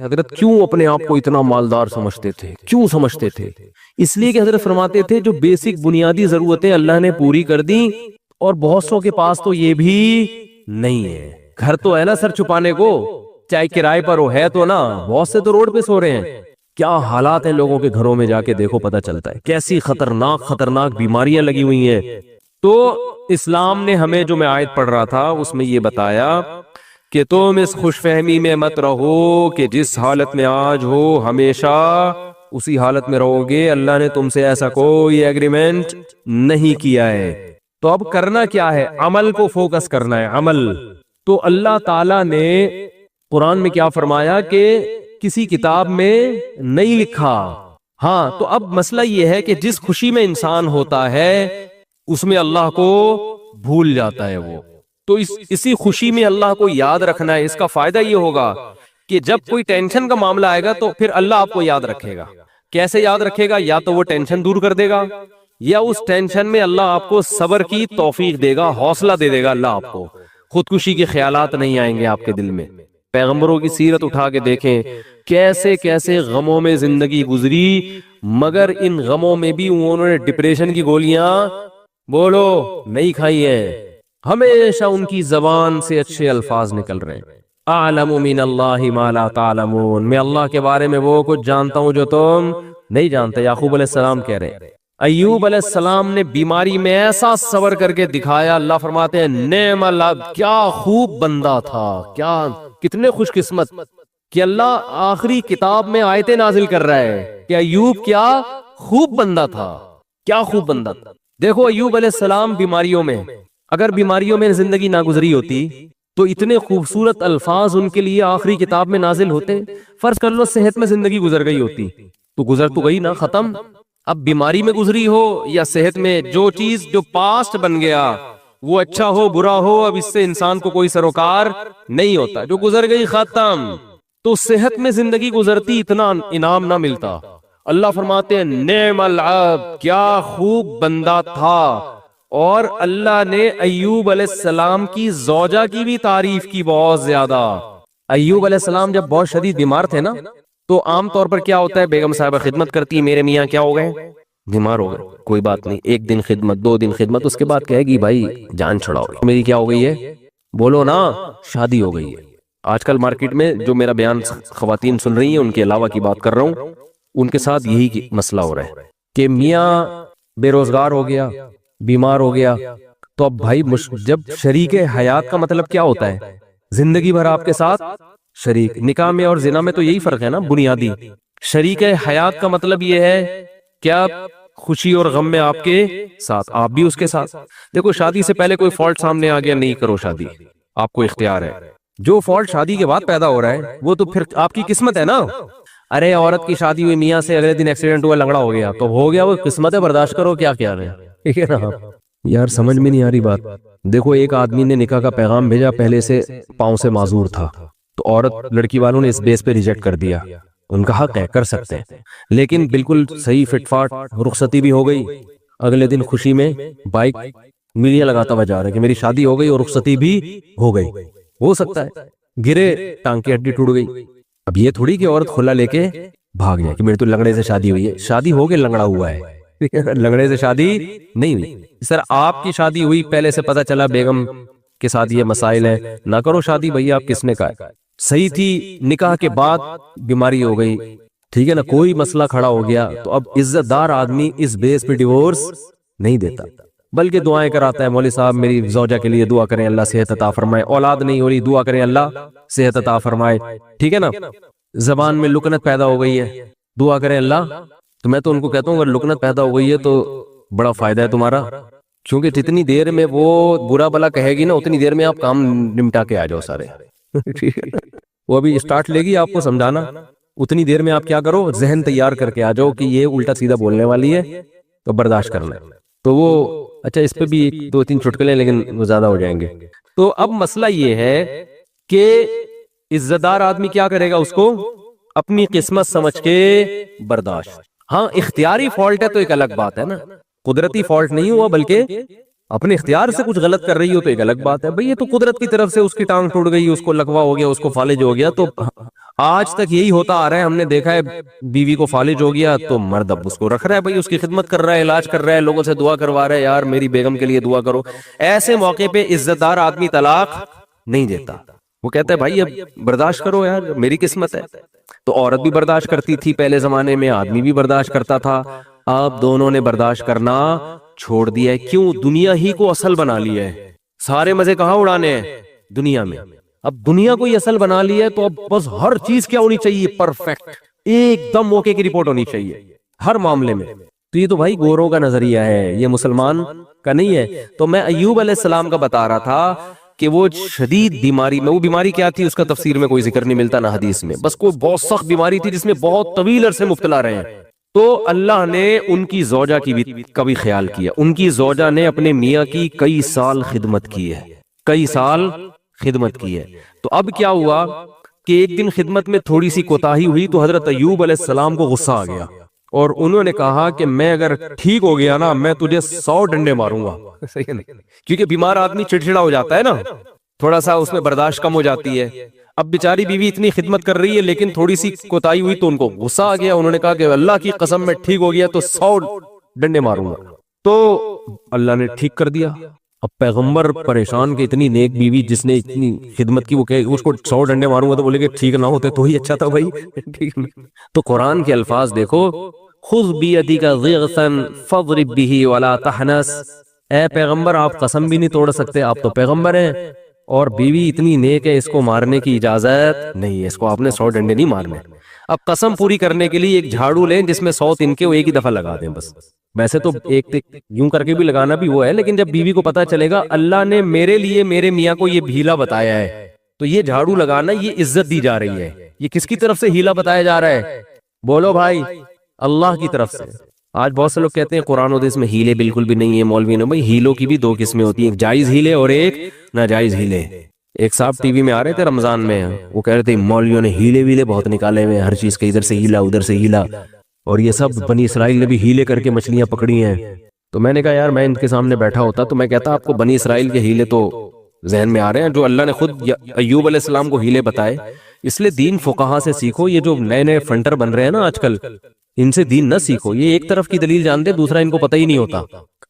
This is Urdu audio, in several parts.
حضرت کیوں اپنے آپ کو اتنا مالدار سمجھتے تھے؟ کیوں سمجھتے تھے؟ اس لیے کہ حضرت فرماتے تھے جو بیسک بنیادی ضرورتیں اللہ نے پوری کر دی، اور بہت سو کے پاس تو یہ بھی نہیں ہے۔ گھر تو ہے نا سر چھپانے کو، چاہے کرائے پر ہو، ہے تو نا، بہت سے تو روڈ پہ سو رہے ہیں۔ کیا حالات ہیں لوگوں کے گھروں میں، جا کے دیکھو پتہ چلتا ہے کیسی خطرناک بیماریاں لگی ہوئی ہیں۔ تو اسلام نے ہمیں، جو میں آیت پڑھ رہا تھا اس میں یہ بتایا کہ تم اس خوش فہمی میں مت رہو کہ جس حالت میں آج ہو ہمیشہ اسی حالت میں رہو گے۔ اللہ نے تم سے ایسا کوئی ایگریمنٹ نہیں کیا ہے۔ تو اب کرنا کیا ہے؟ عمل کو فوکس کرنا ہے، عمل۔ تو اللہ تعالی نے قرآن میں کیا فرمایا کہ کسی کتاب میں نہیں لکھا۔ ہاں، تو اب مسئلہ یہ ہے کہ جس خوشی میں انسان ہوتا ہے اس میں اللہ کو بھول جاتا ہے وہ۔ تو اسی خوشی میں اللہ کو یاد رکھنا ہے۔ اس کا فائدہ یہ ہوگا کہ جب کوئی ٹینشن کا معاملہ آئے گا تو پھر اللہ آپ کو یاد رکھے گا۔ کیسے یاد رکھے گا؟ یا تو وہ ٹینشن دور کر دے گا، یا اس ٹینشن میں اللہ آپ کو صبر کی توفیق دے گا، حوصلہ دے دے گا اللہ آپ کو۔ خودکشی کے خیالات نہیں آئیں گے آپ کے دل میں۔ پیغمبروں کی سیرت اٹھا کے دیکھیں، کیسے کیسے غموں میں زندگی گزری، مگر ان غموں میں بھی انہوں نے ڈپریشن کی گولیاں بولو نہیں کھائی ہیں۔ ہمیشہ ان کی زبان سے اچھے الفاظ نکل رہے ہیں۔ اعلم من اللہ ما لا تعلمون، میں اللہ کے بارے میں وہ کچھ جانتا ہوں جو تم نہیں جانتے۔ یعقوب علیہ السلام کہہ رہے ہیں۔ ایوب علیہ السلام نے بیماری میں ایسا صبر کر کے دکھایا، اللہ فرماتے ہیں نعم العبد، کیا خوب بندہ تھا، کیا کتنے خوش قسمت کہ اللہ آخری کتاب میں آیتیں نازل کر رہا ہے کہ ایوب کیا خوب بندہ تھا، کیا خوب بندہ تھا۔ دیکھو ایوب علیہ السلام بیماریوں میں، اگر بیماریوں میں زندگی نہ گزری ہوتی تو اتنے خوبصورت الفاظ ان کے لیے آخری کتاب میں نازل ہوتے۔ فرض کر لو صحت میں زندگی گزر گئی ہوتی تو گزر تو گئی نا، ختم۔ اب بیماری میں گزری ہو یا صحت میں، جو چیز جو پاسٹ بن گیا وہ اچھا ہو برا ہو، اب اس سے انسان کو کوئی سروکار نہیں ہوتا، جو گزر گئی ختم۔ تو صحت میں زندگی گزرتی اتنا انعام نہ ملتا۔ اللہ فرماتے ہیں نعم العبد، کیا خوب بندہ تھا۔ اور اللہ نے ایوب علیہ السلام کی زوجہ کی بھی تعریف کی بہت زیادہ۔ ایوب علیہ السلام جب بہت شدید بیمار تھے نا، تو عام طور پر کیا ہوتا ہے، بیگم صاحبہ خدمت کرتی ہے، میرے میاں کیا ہو گئے، بیمار ہو گئے، کوئی بات نہیں، ایک دن خدمت، دو دن خدمت، اس کے بعد کہے گی بھائی جان چھڑاؤ، میری کیا ہو گئی ہے، بولو نا، شادی ہو گئی ہے۔ آج کل مارکیٹ میں جو میرا بیان خواتین سن رہی ہیں ان کے علاوہ کی بات کر رہا ہوں، ان کے ساتھ یہی مسئلہ ہو رہا ہے کہ میاں بے روزگار ہو گیا، بیمار ہو گیا، تو اب بھائی جب شریک حیات کا مطلب کیا ہوتا ہے، زندگی بھر آپ کے ساتھ شریک۔ نکاح میں اور زنا میں تو یہی فرق ہے نا بنیادی۔ شریک حیات کا مطلب یہ ہے کہ آپ خوشی اور غم میں آپ کے ساتھ، آپ بھی اس کے ساتھ۔ دیکھو شادی سے پہلے کوئی فالٹ سامنے آ گیا، نہیں کرو شادی، آپ کو اختیار ہے۔ جو فالٹ شادی کے بعد پیدا ہو رہا ہے وہ تو پھر آپ کی قسمت ہے نا۔ ارے عورت کی شادی ہوئی، میاں سے اگلے دن ایکسیڈنٹ ہوا، لنگڑا ہو گیا، تو ہو گیا، وہ قسمت ہے، برداشت کرو، کیا کیا رہے، ٹھیک ہے نا۔ یار سمجھ میں نہیں آ رہی بات۔ دیکھو ایک آدمی نے نکاح کا پیغام بھیجا، پہلے سے پاؤں سے معذور تھا، تو عورت لڑکی والوں نے اس بیس پہ ریجیکٹ کر دیا۔ ان کا حق ہے، کر سکتے ہیں، لیکن بالکل صحیح فٹ فاٹ رخصتی بھی ہو گئی۔ اگلے دن خوشی میں بائک میڈیا لگاتا ہوا جا رہا ہے کہ میری شادی ہو گئی اور رخصتی بھی ہو گئی۔ ہو سکتا ہے گرے، ٹانگ کی ہڈی ٹوٹ گئی۔ اب یہ تھوڑی کہ عورت کھلا لے کے بھاگ جائے کہ میری تو لنگڑے سے شادی ہوئی ہے، شادی ہو کے لنگڑا ہوا ہے، لنگڑے سے شادی نہیں ہوئی۔ سر آپ کی شادی ہوئی، پہلے سے پتا چلا بیگم کے ساتھ یہ مسائل ہیں، نہ کرو شادی بھئی، آپ کس نے کہا ہے؟ صحیح تھی، نکاح کے بعد بیماری ہو گئی، ٹھیک ہے نا، کوئی مسئلہ کھڑا ہو گیا، تو اب عزت دار آدمی اس بیس پہ ڈیورس نہیں دیتا، بلکہ دعائیں کراتا ہے، مولوی صاحب میری زوجہ کے لیے دعا کریں اللہ صحت عطا فرمائے، اولاد نہیں ہو رہی دعا کریں اللہ صحت عطا فرمائے، ٹھیک ہے نا۔ زبان میں لکنت پیدا ہو گئی ہے، دعا کریں اللہ۔ تو میں تو ان کو کہتا ہوں اگر لکنت پیدا ہو گئی ہے تو بڑا فائدہ ہے تمہارا، کیونکہ جتنی دیر میں وہ برا بلا کہے گی نا، اتنی دیر میں آپ کام نمٹا کے آ جاؤ سارے، ٹھیک ہے نا۔ وہ ابھی اسٹارٹ لے گی آپ کو سمجھانا، اتنی دیر میں آپ کیا کرو، ذہن تیار کر کے آ جاؤ کہ یہ الٹا سیدھا بولنے والی ہے تو برداشت کرنا ہے۔ تو وہ اچھا اس پہ بھی ایک دو تین چٹکلے، لیکن وہ زیادہ ہو جائیں گے۔ تو اب مسئلہ یہ ہے کہ عزت دار آدمی کیا کرے گا، اس کو اپنی قسمت سمجھ کے برداشت۔ ہاں اختیاری فالٹ ہے تو ایک الگ بات ہے نا، قدرتی فالٹ نہیں ہوا بلکہ اپنے اختیار سے کچھ غلط کر رہی ہو تو ایک الگ بات ہے۔ بھئی یہ تو قدرت کی طرف سے اس کی ٹانگ ٹوٹ گئی، اس کو لکوا ہو گیا، اس کو فالج ہو گیا، تو آج تک یہی ہوتا آ رہا ہے. ہم نے دیکھا ہے بیوی کو فالج ہو گیا تو مرد اب اس کو رکھ رہا ہے بھائی, اس کی خدمت کر رہا ہے, علاج کر رہا ہے, لوگوں سے دعا کروا رہا ہے, یار میری بیگم کے لیے دعا کرو. ایسے موقع پہ عزت دار آدمی طلاق نہیں دیتا, وہ کہتا ہے بھائی اب برداشت کرو یار, میری قسمت ہے. تو عورت بھی برداشت کرتی تھی پہلے زمانے میں, آدمی بھی برداشت کرتا تھا. اب دونوں نے برداشت کرنا چھوڑ دیا ہے. کیوں؟ دنیا ہی کو اصل بنا لیا ہے. سارے مزے کہاں اڑانے ہیں؟ دنیا میں. اب دنیا کو یہ اصل بنا لیا ہے تو اب بس ہر چیز کیا ہونی چاہیے؟ پرفیکٹ, ایک دم موقع کی رپورٹ ہونی چاہیے ہر معاملے میں. تو یہ تو بھائی گوروں کا نظریہ ہے, یہ مسلمان کا نہیں ہے. تو میں ایوب علیہ السلام کا بتا رہا تھا کہ وہ شدید بیماری میں, وہ بیماری کیا تھی اس کا تفسیر میں کوئی ذکر نہیں ملتا نہ حدیث میں, بس کوئی بہت سخت بیماری تھی جس میں بہت طویل عرصے مبتلا رہے ہیں. تو اللہ نے ان کی زوجہ کا بھی خیال کیا. ان کی زوجہ نے اپنے میاں کی کئی سال خدمت کی ہے, کئی سال خدمت کی ہے. تو اب کیا ہوا کہ ایک دن خدمت میں تھوڑی سی کوتاہی ہوئی تو حضرت ایوب علیہ السلام کو غصہ آ گیا, اور انہوں نے کہا کہ میں اگر ٹھیک ہو گیا نا میں تجھے 100 ڈنڈے ماروں گا. صحیح ہے نہیں, کیونکہ بیمار آدمی چڑچڑا ہو جاتا ہے نا, تھوڑا سا اس میں برداشت کم ہو جاتی ہے. اب بیچاری بیوی اتنی خدمت کر رہی ہے لیکن تھوڑی سی کوتاہی ہوئی تو ان کو غصہ آ گیا. انہوں نے کہا کہ اللہ کی قسم میں ٹھیک ہو گیا تو 100 ڈنڈے ماروں گا. تو اللہ نے ٹھیک کر دیا. اب پیغمبر پریشان کہ اتنی نیک بیوی جس نے اتنی خدمت کی, وہ کہ اس کو 100 ڈنڈے ماروں گا, تو بولے کہ ٹھیک نہ ہوتے تو ہی اچھا تھا بھائی. ٹھیک. تو قرآن کے الفاظ دیکھو, خذ بیدک ضغثا فاضرب به ولا تحنس. اے پیغمبر آپ قسم بھی نہیں توڑ سکتے, آپ تو پیغمبر ہیں, اور بیوی اتنی نیک ہے اس کو مارنے کی اجازت نہیں ہے, اس کو آپ نے 100 ڈنڈے نہیں مارنے. اب قسم پوری کرنے کے لیے ایک جھاڑو لیں جس میں 100 تنکے وہ ایک ہی دفعہ لگا دیں بس. ویسے تو ایک یوں کر کے بھی لگانا بھی وہ ہے, لیکن جب بیوی کو پتا چلے گا اللہ نے میرے لیے میرے میاں کو یہ ہیلا بتایا ہے تو یہ جھاڑو لگانا یہ عزت دی جا رہی ہے. یہ کس کی طرف سے ہیلا بتایا جا رہا ہے؟ بولو بھائی, اللہ کی طرف سے. آج بہت سے لوگ کہتے ہیں قرآن و حدیث میں ہیلے بالکل بھی نہیں ہے مولوی نے. بھائی ہیلوں کی بھی 2 قسمیں ہوتی ہیں, ایک جائز ہیلے اور ایک ناجائز ہیلے. ایک صاحب ٹی وی میں آ رہے تھے رمضان میں, وہ کہہ رہے تھے مولویوں نے ہیلے ویلے بہت نکالے ہوئے, ہر چیز کے ادھر سے ہیلا ادھر سے ہیلا, اور یہ سب بنی اسرائیل نے بھی ہیلے کر کے مچھلیاں پکڑی ہیں. تو میں نے کہا یار میں ان کے سامنے بیٹھا ہوتا تو میں کہتا آپ کو بنی اسرائیل کے ہیلے تو ذہن میں آ رہے ہیں جو اللہ نے خود ایوب علیہ السلام کو ہیلے بتائے. اس لیے دین فقہا سے سیکھو. یہ جو نئے نئے فنٹر بن رہے ہیں نا آج کل, ان سے دین نہ سیکھو. یہ ایک طرف کی دلیل جانتے, دوسرا ان کو پتہ ہی نہیں ہوتا.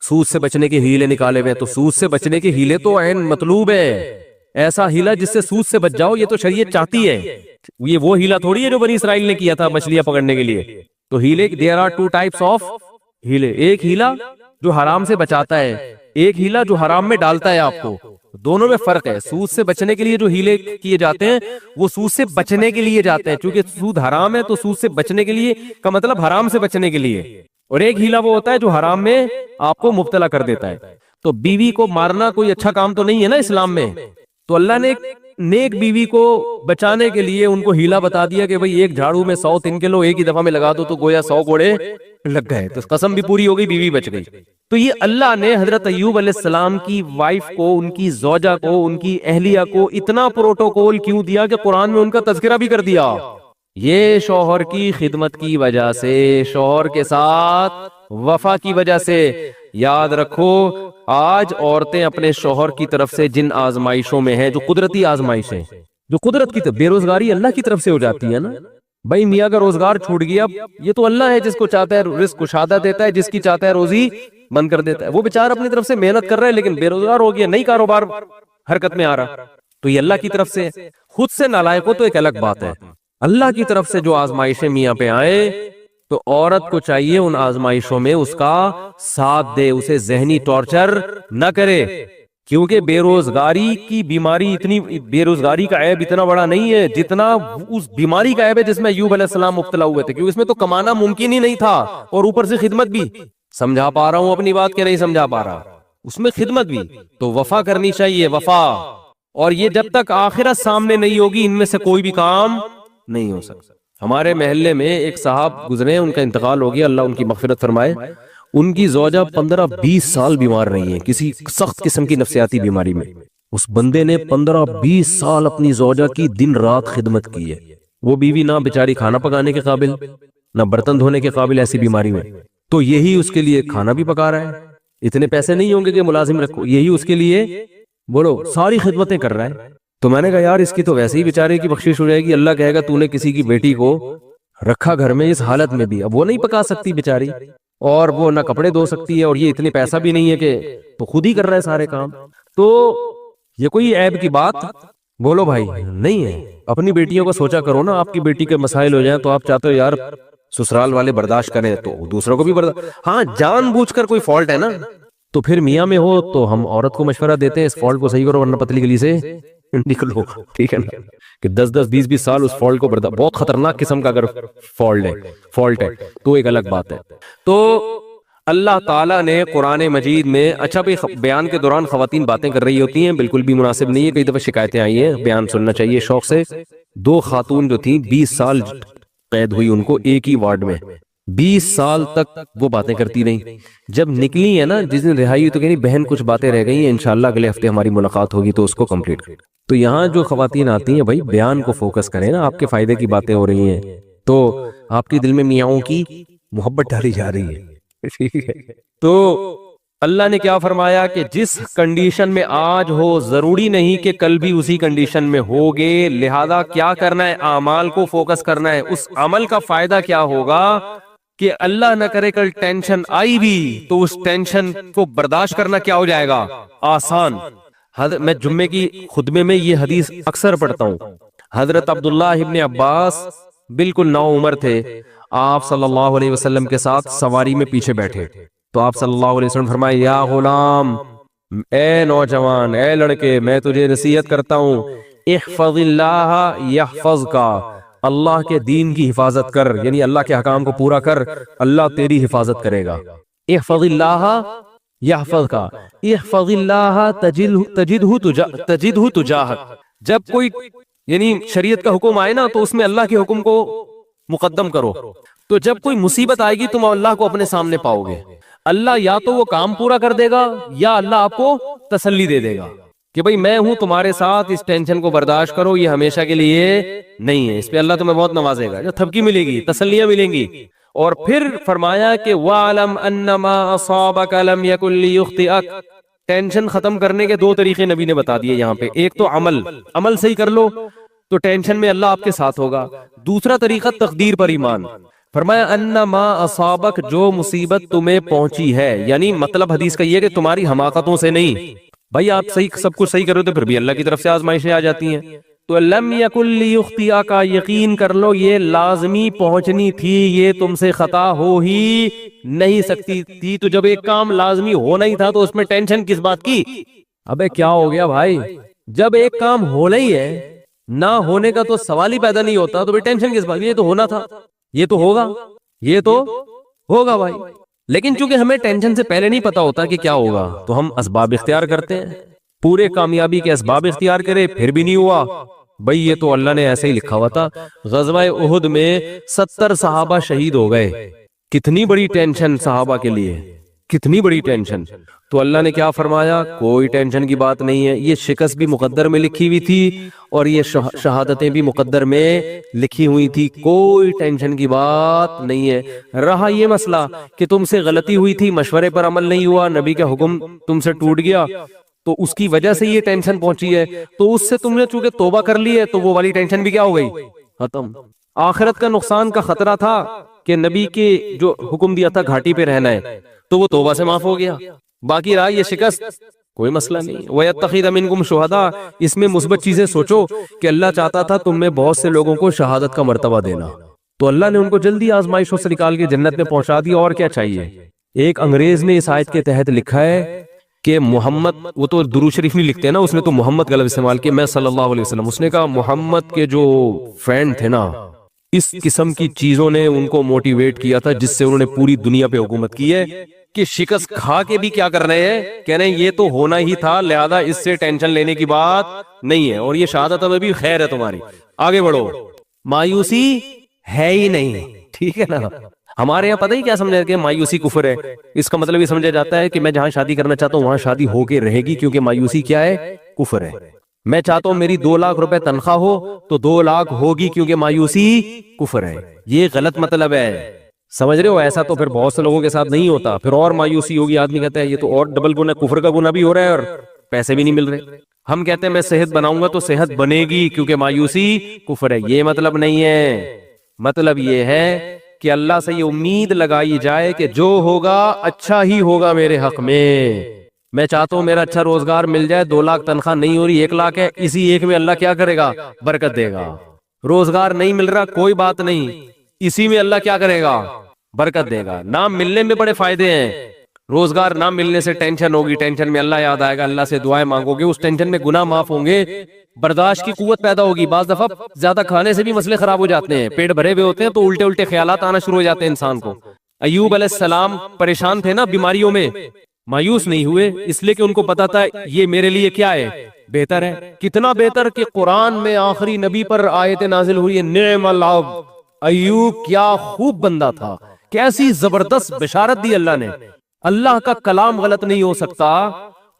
سود سے بچنے کے ہیلے نکالے ہوئے, تو سود سے بچنے کے ہیلے تو عین مطلوب ہے. ایسا ہیلا جس سے سود سے بچ جاؤ, یہ تو شریعت چاہتی ہے. یہ وہ ہیلا تھوڑی ہے جو بنی اسرائیل نے کیا تھا مچھلیاں پکڑنے کے لیے. تو ہیلے there are 2 types of ہیلے, ایک ہیلا جو حرام سے بچاتا ہے, ایک ہیلا جو حرام میں ڈالتا ہے آپ کو. دونوں میں فرق ہے. سود سے بچنے کے لیے جو ہیلے کیے جاتے ہیں وہ سود سے بچنے کے لیے جاتے ہیں, چونکہ سود حرام ہے تو سود سے بچنے کے لیے کا مطلب حرام سے بچنے کے لیے. اور ایک ہیلا وہ ہوتا ہے جو حرام میں آپ کو مبتلا کر دیتا ہے. تو بیوی کو مارنا کوئی اچھا کام تو نہیں ہے نا اسلام میں. تو اللہ نے نیک بیوی کو بچانے کے لیے ان کو ہیلا بتا دیا کہ بھئی ایک جھاڑو میں 100 تنکے لو, ایک ہی دفعہ میں لگا دو تو گویا 100 گھوڑے لگ گئے. تو قسم بھی پوری ہو گئی, بیوی بچ گئی. تو یہ اللہ نے حضرت ایوب علیہ السلام کی وائف کو, ان کی زوجہ کو, ان کی اہلیہ کو اتنا پروٹوکول کیوں دیا کہ قرآن میں ان کا تذکرہ بھی کر دیا. یہ شوہر کی خدمت کی وجہ سے, شوہر کے ساتھ وفا کی وجہ سے. یاد رکھو آج عورتیں اپنے شوہر کی طرف سے جن آزمائشوں میں ہیں, جو قدرتی آزمائشیں, جو قدرت کی بے روزگاری اللہ کی طرف سے ہو جاتی ہے نا. بھائی میاں کا روزگار چھوٹ گیا, یہ تو اللہ ہے جس کو چاہتا ہے رزق کشادہ دیتا ہے, جس کی چاہتا ہے روزی بند کر دیتا ہے. وہ بیچارہ اپنی طرف سے محنت کر رہا ہے لیکن بے روزگار ہو گیا, نہیں کاروبار حرکت میں آ رہا, تو یہ اللہ کی طرف سے. خود سے نالائق ہو تو ایک الگ بات ہے. اللہ کی طرف سے جو آزمائشیں میاں پہ آئے تو عورت کو چاہیے ان آزمائشوں میں اس کا ساتھ دے, اسے ذہنی ٹارچر نہ کرے. کیونکہ بے روزگاری کی بیماری اتنی, بے روزگاری کا عیب اتنا بڑا نہیں ہے جتنا اس بیماری کا عیب ہے جس میں ایوب علیہ السلام مبتلا ہوئے تھے. کیونکہ اس میں تو کمانا ممکن ہی نہیں تھا, اور اوپر سے خدمت بھی. سمجھا پا رہا ہوں اپنی بات کہ نہیں سمجھا پا رہا؟ اس میں خدمت بھی. تو وفا کرنی چاہیے, وفا. اور یہ جب تک آخرت سامنے نہیں ہوگی ان میں سے کوئی بھی کام نہیں ہو سکتا. ہمارے محلے میں ایک صاحب گزرے, ان کا انتقال ہو گیا, اللہ ان کی مغفرت فرمائے. ان کی زوجہ 15-20 سال بیمار رہی ہیں کسی سخت قسم کی نفسیاتی بیماری میں. اس بندے نے 15-20 سال اپنی زوجہ کی دن رات خدمت کی ہے. وہ بیوی نہ بیچاری کھانا پکانے کے قابل, نہ برتن دھونے کے قابل ایسی بیماری میں. تو یہی اس کے لیے کھانا بھی پکا رہا ہے. اتنے پیسے نہیں ہوں گے کہ ملازم رکھو, یہی اس کے لیے بولو ساری خدمتیں کر رہا ہے. تو میں نے کہا یار اس کی تو ویسے ہی بیچارے کی بخشش ہو جائے گی، اللہ کہے گا تو نے کسی کی بیٹی کو رکھا گھر میں اس حالت میں بھی، اب وہ نہیں پکا سکتی بیچاری، اور وہ نہ کپڑے دھو سکتی ہے، اور یہ اتنے پیسہ بھی نہیں ہے کہ تو خود ہی کر رہا ہے سارے کام، تو یہ کوئی عیب کی بات بولو بھائی نہیں ہے۔ اپنی بیٹیوں کو سوچا کرو نا، آپ کی بیٹی کے مسائل ہو جائیں تو آپ چاہتے ہو یار سسرال والے برداشت کریں تو دوسروں کو بھی برداشت، ہاں جان بوجھ کر کوئی فالٹ ہے نا تو پھر میاں میں ہو تو ہم عورت کو مشورہ دیتے ہیں اس فالٹ کو صحیح کرو ورنہ پتلی گلی سے نکلو، ٹھیک ہے نا، کہ 10-10 20-20 سال اس فالٹ کو بہت خطرناک قسم کا اگر فالٹ ہے تو ایک الگ بات ہے۔ تو اللہ تعالیٰ نے قرآن مجید میں، اچھا بھائی بیان کے دوران خواتین باتیں کر رہی ہوتی ہیں، بالکل بھی مناسب نہیں ہے، کئی دفعہ شکایتیں آئی ہیں، بیان سننا چاہیے شوق سے۔ 2 خاتون جو تھیں 20 سال قید ہوئی ان کو ایک ہی وارڈ میں، 20 سال تک وہ باتیں کرتی رہیں، جب نکلی ہے نا جس دن رہائی ہوئی تو کہنی بہن کچھ باتیں رہ گئی ہیں، انشاءاللہ اگلے ہفتے ہماری ملاقات ہوگی تو اس کو کمپلیٹ کر۔ تو یہاں جو خواتین آتی ہیں بھائی بیان کو فوکس کریں نا، آپ کے فائدے کی باتیں ہو رہی ہیں تو آپ کے دل میں میاؤں کی محبت ڈالی جا رہی ہے، ٹھیک ہے۔ تو اللہ نے کیا فرمایا کہ جس کنڈیشن میں آج ہو ضروری نہیں کہ کل بھی اسی کنڈیشن میں ہوگے، لہذا کیا کرنا ہے، اعمال کو فوکس کرنا ہے۔ اس عمل کا فائدہ کیا ہوگا کہ اللہ نہ کرے کل ٹینشن آئی بھی تو اس ٹینشن کو برداشت کرنا کیا ہو جائے گا، آسان۔ میں جمعے کی خطبے میں یہ حدیث اکثر پڑھتا ہوں، حضرت عبداللہ ابن عباس بالکل نو عمر تھے، آپ صلی اللہ علیہ وسلم کے ساتھ سواری میں پیچھے بیٹھے تو آپ صلی اللہ علیہ وسلم فرمائے یا غلام، اے نوجوان، اے لڑکے، میں تجھے نصیحت کرتا ہوں، احفظ اللہ یحفظک، اللہ کے دین کی حفاظت کر، یعنی اللہ کے احکام کو پورا کر، اللہ تیری حفاظت کرے گا۔ احفظ اللہ یحفظک، احفظ اللہ تجدہ تجاہک۔ جب کوئی یعنی شریعت کا حکم آئے نا تو اس میں اللہ کے حکم کو مقدم کرو، تو جب کوئی مصیبت آئے گی تم اللہ کو اپنے سامنے پاؤ گے، اللہ یا تو وہ کام پورا کر دے گا یا اللہ آپ کو تسلی دے دے گا کہ بھئی میں ہوں تمہارے ساتھ، اس ٹینشن کو برداشت کرو، یہ ہمیشہ کے لیے نہیں ہے، اس پہ اللہ تمہیں بہت نوازے گا، جو تھپکی ملے گی، تسلیاں ملیں گی۔ اور پھر فرمایا کہ وَعْلَمْ أَنَّمَا أَصَابَكَ لَمْ يَكُنْ لِيُخْطِئَكَ۔ ٹینشن ختم کرنے کے 2 طریقے نبی نے بتا دیے یہاں پہ، ایک تو عمل صحیح کر لو تو ٹینشن میں اللہ آپ کے ساتھ ہوگا، دوسرا طریقہ تقدیر پر ایمان۔ فرمایا انما اصابک، جو مصیبت تمہیں پہنچی ہے، یعنی مطلب حدیث کا یہ کہ تمہاری حماقتوں سے نہیں، بھائی آپ صحیح سب کچھ صحیح کرو تو پھر بھی اللہ کی طرف سے آزمائشیں آ جاتی ہیں، تو لم یکن لیخطئک، یقین کر لو یہ لازمی پہنچنی تھی، یہ تم سے خطا ہو ہی نہیں سکتی تھی، تو جب ایک کام لازمی ہونا ہی تھا تو اس میں ٹینشن کس بات کی؟ ابے کیا ہو گیا بھائی، جب ایک کام ہونا ہی ہے، نہ ہونے کا تو سوال ہی پیدا نہیں ہوتا، تو ٹینشن کس بات؟ یہ تو ہونا تھا، یہ تو ہوگا بھائی۔ لیکن چونکہ ہمیں ٹینشن سے پہلے نہیں پتا ہوتا کہ کیا ہوگا تو ہم اسباب اختیار کرتے ہیں، پورے کامیابی کے اسباب اختیار کرے پھر بھی نہیں ہوا، بھئی یہ تو اللہ نے ایسے ہی لکھا ہوا تھا۔ غزوہ احد میں 70 صحابہ شہید ہو گئے، کتنی بڑی ٹینشن صحابہ کے لیے، کتنی بڑی ٹینشن۔ تو اللہ نے کیا فرمایا، کوئی ٹینشن کی بات نہیں ہے، یہ شکست بھی مقدر میں لکھی ہوئی تھی اور یہ شہادتیں بھی مقدر میں لکھی ہوئی تھی، کوئی ٹینشن کی بات نہیں ہے۔ رہا یہ مسئلہ کہ تم سے غلطی ہوئی تھی، مشورے پر عمل نہیں ہوا، نبی کا حکم تم سے ٹوٹ گیا تو اس کی وجہ سے یہ ٹینشن پہنچی ہے، تو اس سے تم نے چونکہ توبہ کر لی ہے تو وہ والی ٹینشن بھی کیا ہو گئی، ختم۔ آخرت کا نقصان کا خطرہ تھا کہ نبی کے جو حکم دیا تھا گھاٹی پہ رہنا ہے تو وہ توبہ سے معاف ہو گیا، باقی رہا یہ شکست، کوئی مسئلہ نہیں۔ وَيَتَّخِذَ مِنْكُمْ شُهَدَاءَ، اس میں مثبت چیزیں سوچو کہ اللہ چاہتا تھا تم میں بہت سے لوگوں کو شہادت کا مرتبہ دینا، تو اللہ نے ان کو جلدی آزمائشوں سے نکال کے جنت میں پہنچا دیا، اور کیا چاہیے۔ ایک انگریز نے اس آیت کے تحت لکھا ہے کہ محمد، وہ تو درود شریف نہیں لکھتے نا، اس نے تو محمد غلط استعمال کیا، میں صلی اللہ علیہ وسلم، اس نے کہا محمد کے جو فرینڈ تھے نا، اس قسم کی چیزوں نے ان کو موٹیویٹ کیا تھا جس سے انہوں نے پوری دنیا پہ حکومت کی ہے، کہ شکست کھا کے بھی کیا کر رہے ہیں، کہہ رہے ہیں یہ تو ہونا ہی تھا، لہذا اس سے ٹینشن لینے کی بات نہیں ہے، اور یہ شہادت میں بھی خیر ہے تمہاری، آگے بڑھو، مایوسی ہے ہی نہیں، ٹھیک ہے نا۔ ہمارے یہاں پتہ ہی کیا سمجھا کہ مایوسی کفر ہے، اس کا مطلب یہ سمجھا جاتا ہے کہ میں جہاں شادی کرنا چاہتا ہوں وہاں شادی ہو کے رہے گی، کیونکہ مایوسی کیا ہے، کفر ہے۔ میں چاہتا ہوں میری 2 لاکھ روپے تنخواہ ہو تو 2 لاکھ ہوگی، کیونکہ مایوسی کفر ہے، یہ غلط مطلب ہے، سمجھ رہے ہو؟ ایسا تو پھر بہت سے لوگوں کے ساتھ نہیں ہوتا، پھر اور مایوسی ہوگی، آدمی کہتا ہے یہ تو اور ڈبل گناہ، کفر کا گناہ بھی ہو رہا ہے اور پیسے بھی نہیں مل رہے۔ ہم کہتے ہیں میں صحت بناؤں گا تو صحت بنے گی کیونکہ مایوسی کفر ہے. یہ مطلب نہیں ہے. مطلب یہ ہے کہ اللہ سے یہ امید لگائی جائے کہ جو ہوگا اچھا ہی ہوگا میرے حق میں چاہتا ہوں میرا اچھا روزگار مل جائے. 2 لاکھ تنخواہ نہیں ہو رہی, 1 لاکھ ہے, اسی ایک میں اللہ کیا کرے گا؟ برکت دے گا. روزگار نہیں مل رہا, کوئی بات نہیں, اسی میں اللہ کیا کرے گا؟ برکت دے گا. نام ملنے میں بڑے فائدے ہیں. روزگار نہ ملنے سے ٹینشن ہوگی, ٹینشن میں اللہ یاد آئے گا, اللہ سے دعائیں مانگو گے, اس ٹینشن میں گناہ معاف ہوں گے, برداشت کی قوت پیدا ہوگی. بعض دفعہ زیادہ کھانے سے بھی مسئلے خراب ہو جاتے ہیں, پیٹ بھرے ہوئے ہوتے ہیں تو الٹے الٹے خیالات آنا شروع ہو جاتے ہیں انسان کو. ایوب علیہ السلام پریشان تھے نا بیماریوں میں, مایوس نہیں ہوئے, اس لیے کہ ان کو پتا تھا یہ میرے لیے کیا ہے؟ بہتر ہے. کتنا بہتر کہ قرآن میں آخری نبی پر آیت نازل ہوئی ہے, نعم العبد, ایوب کیا خوب بندہ تھا, کیسی زبردست بشارت دی اللہ نے. اللہ کا کلام غلط نہیں ہو سکتا,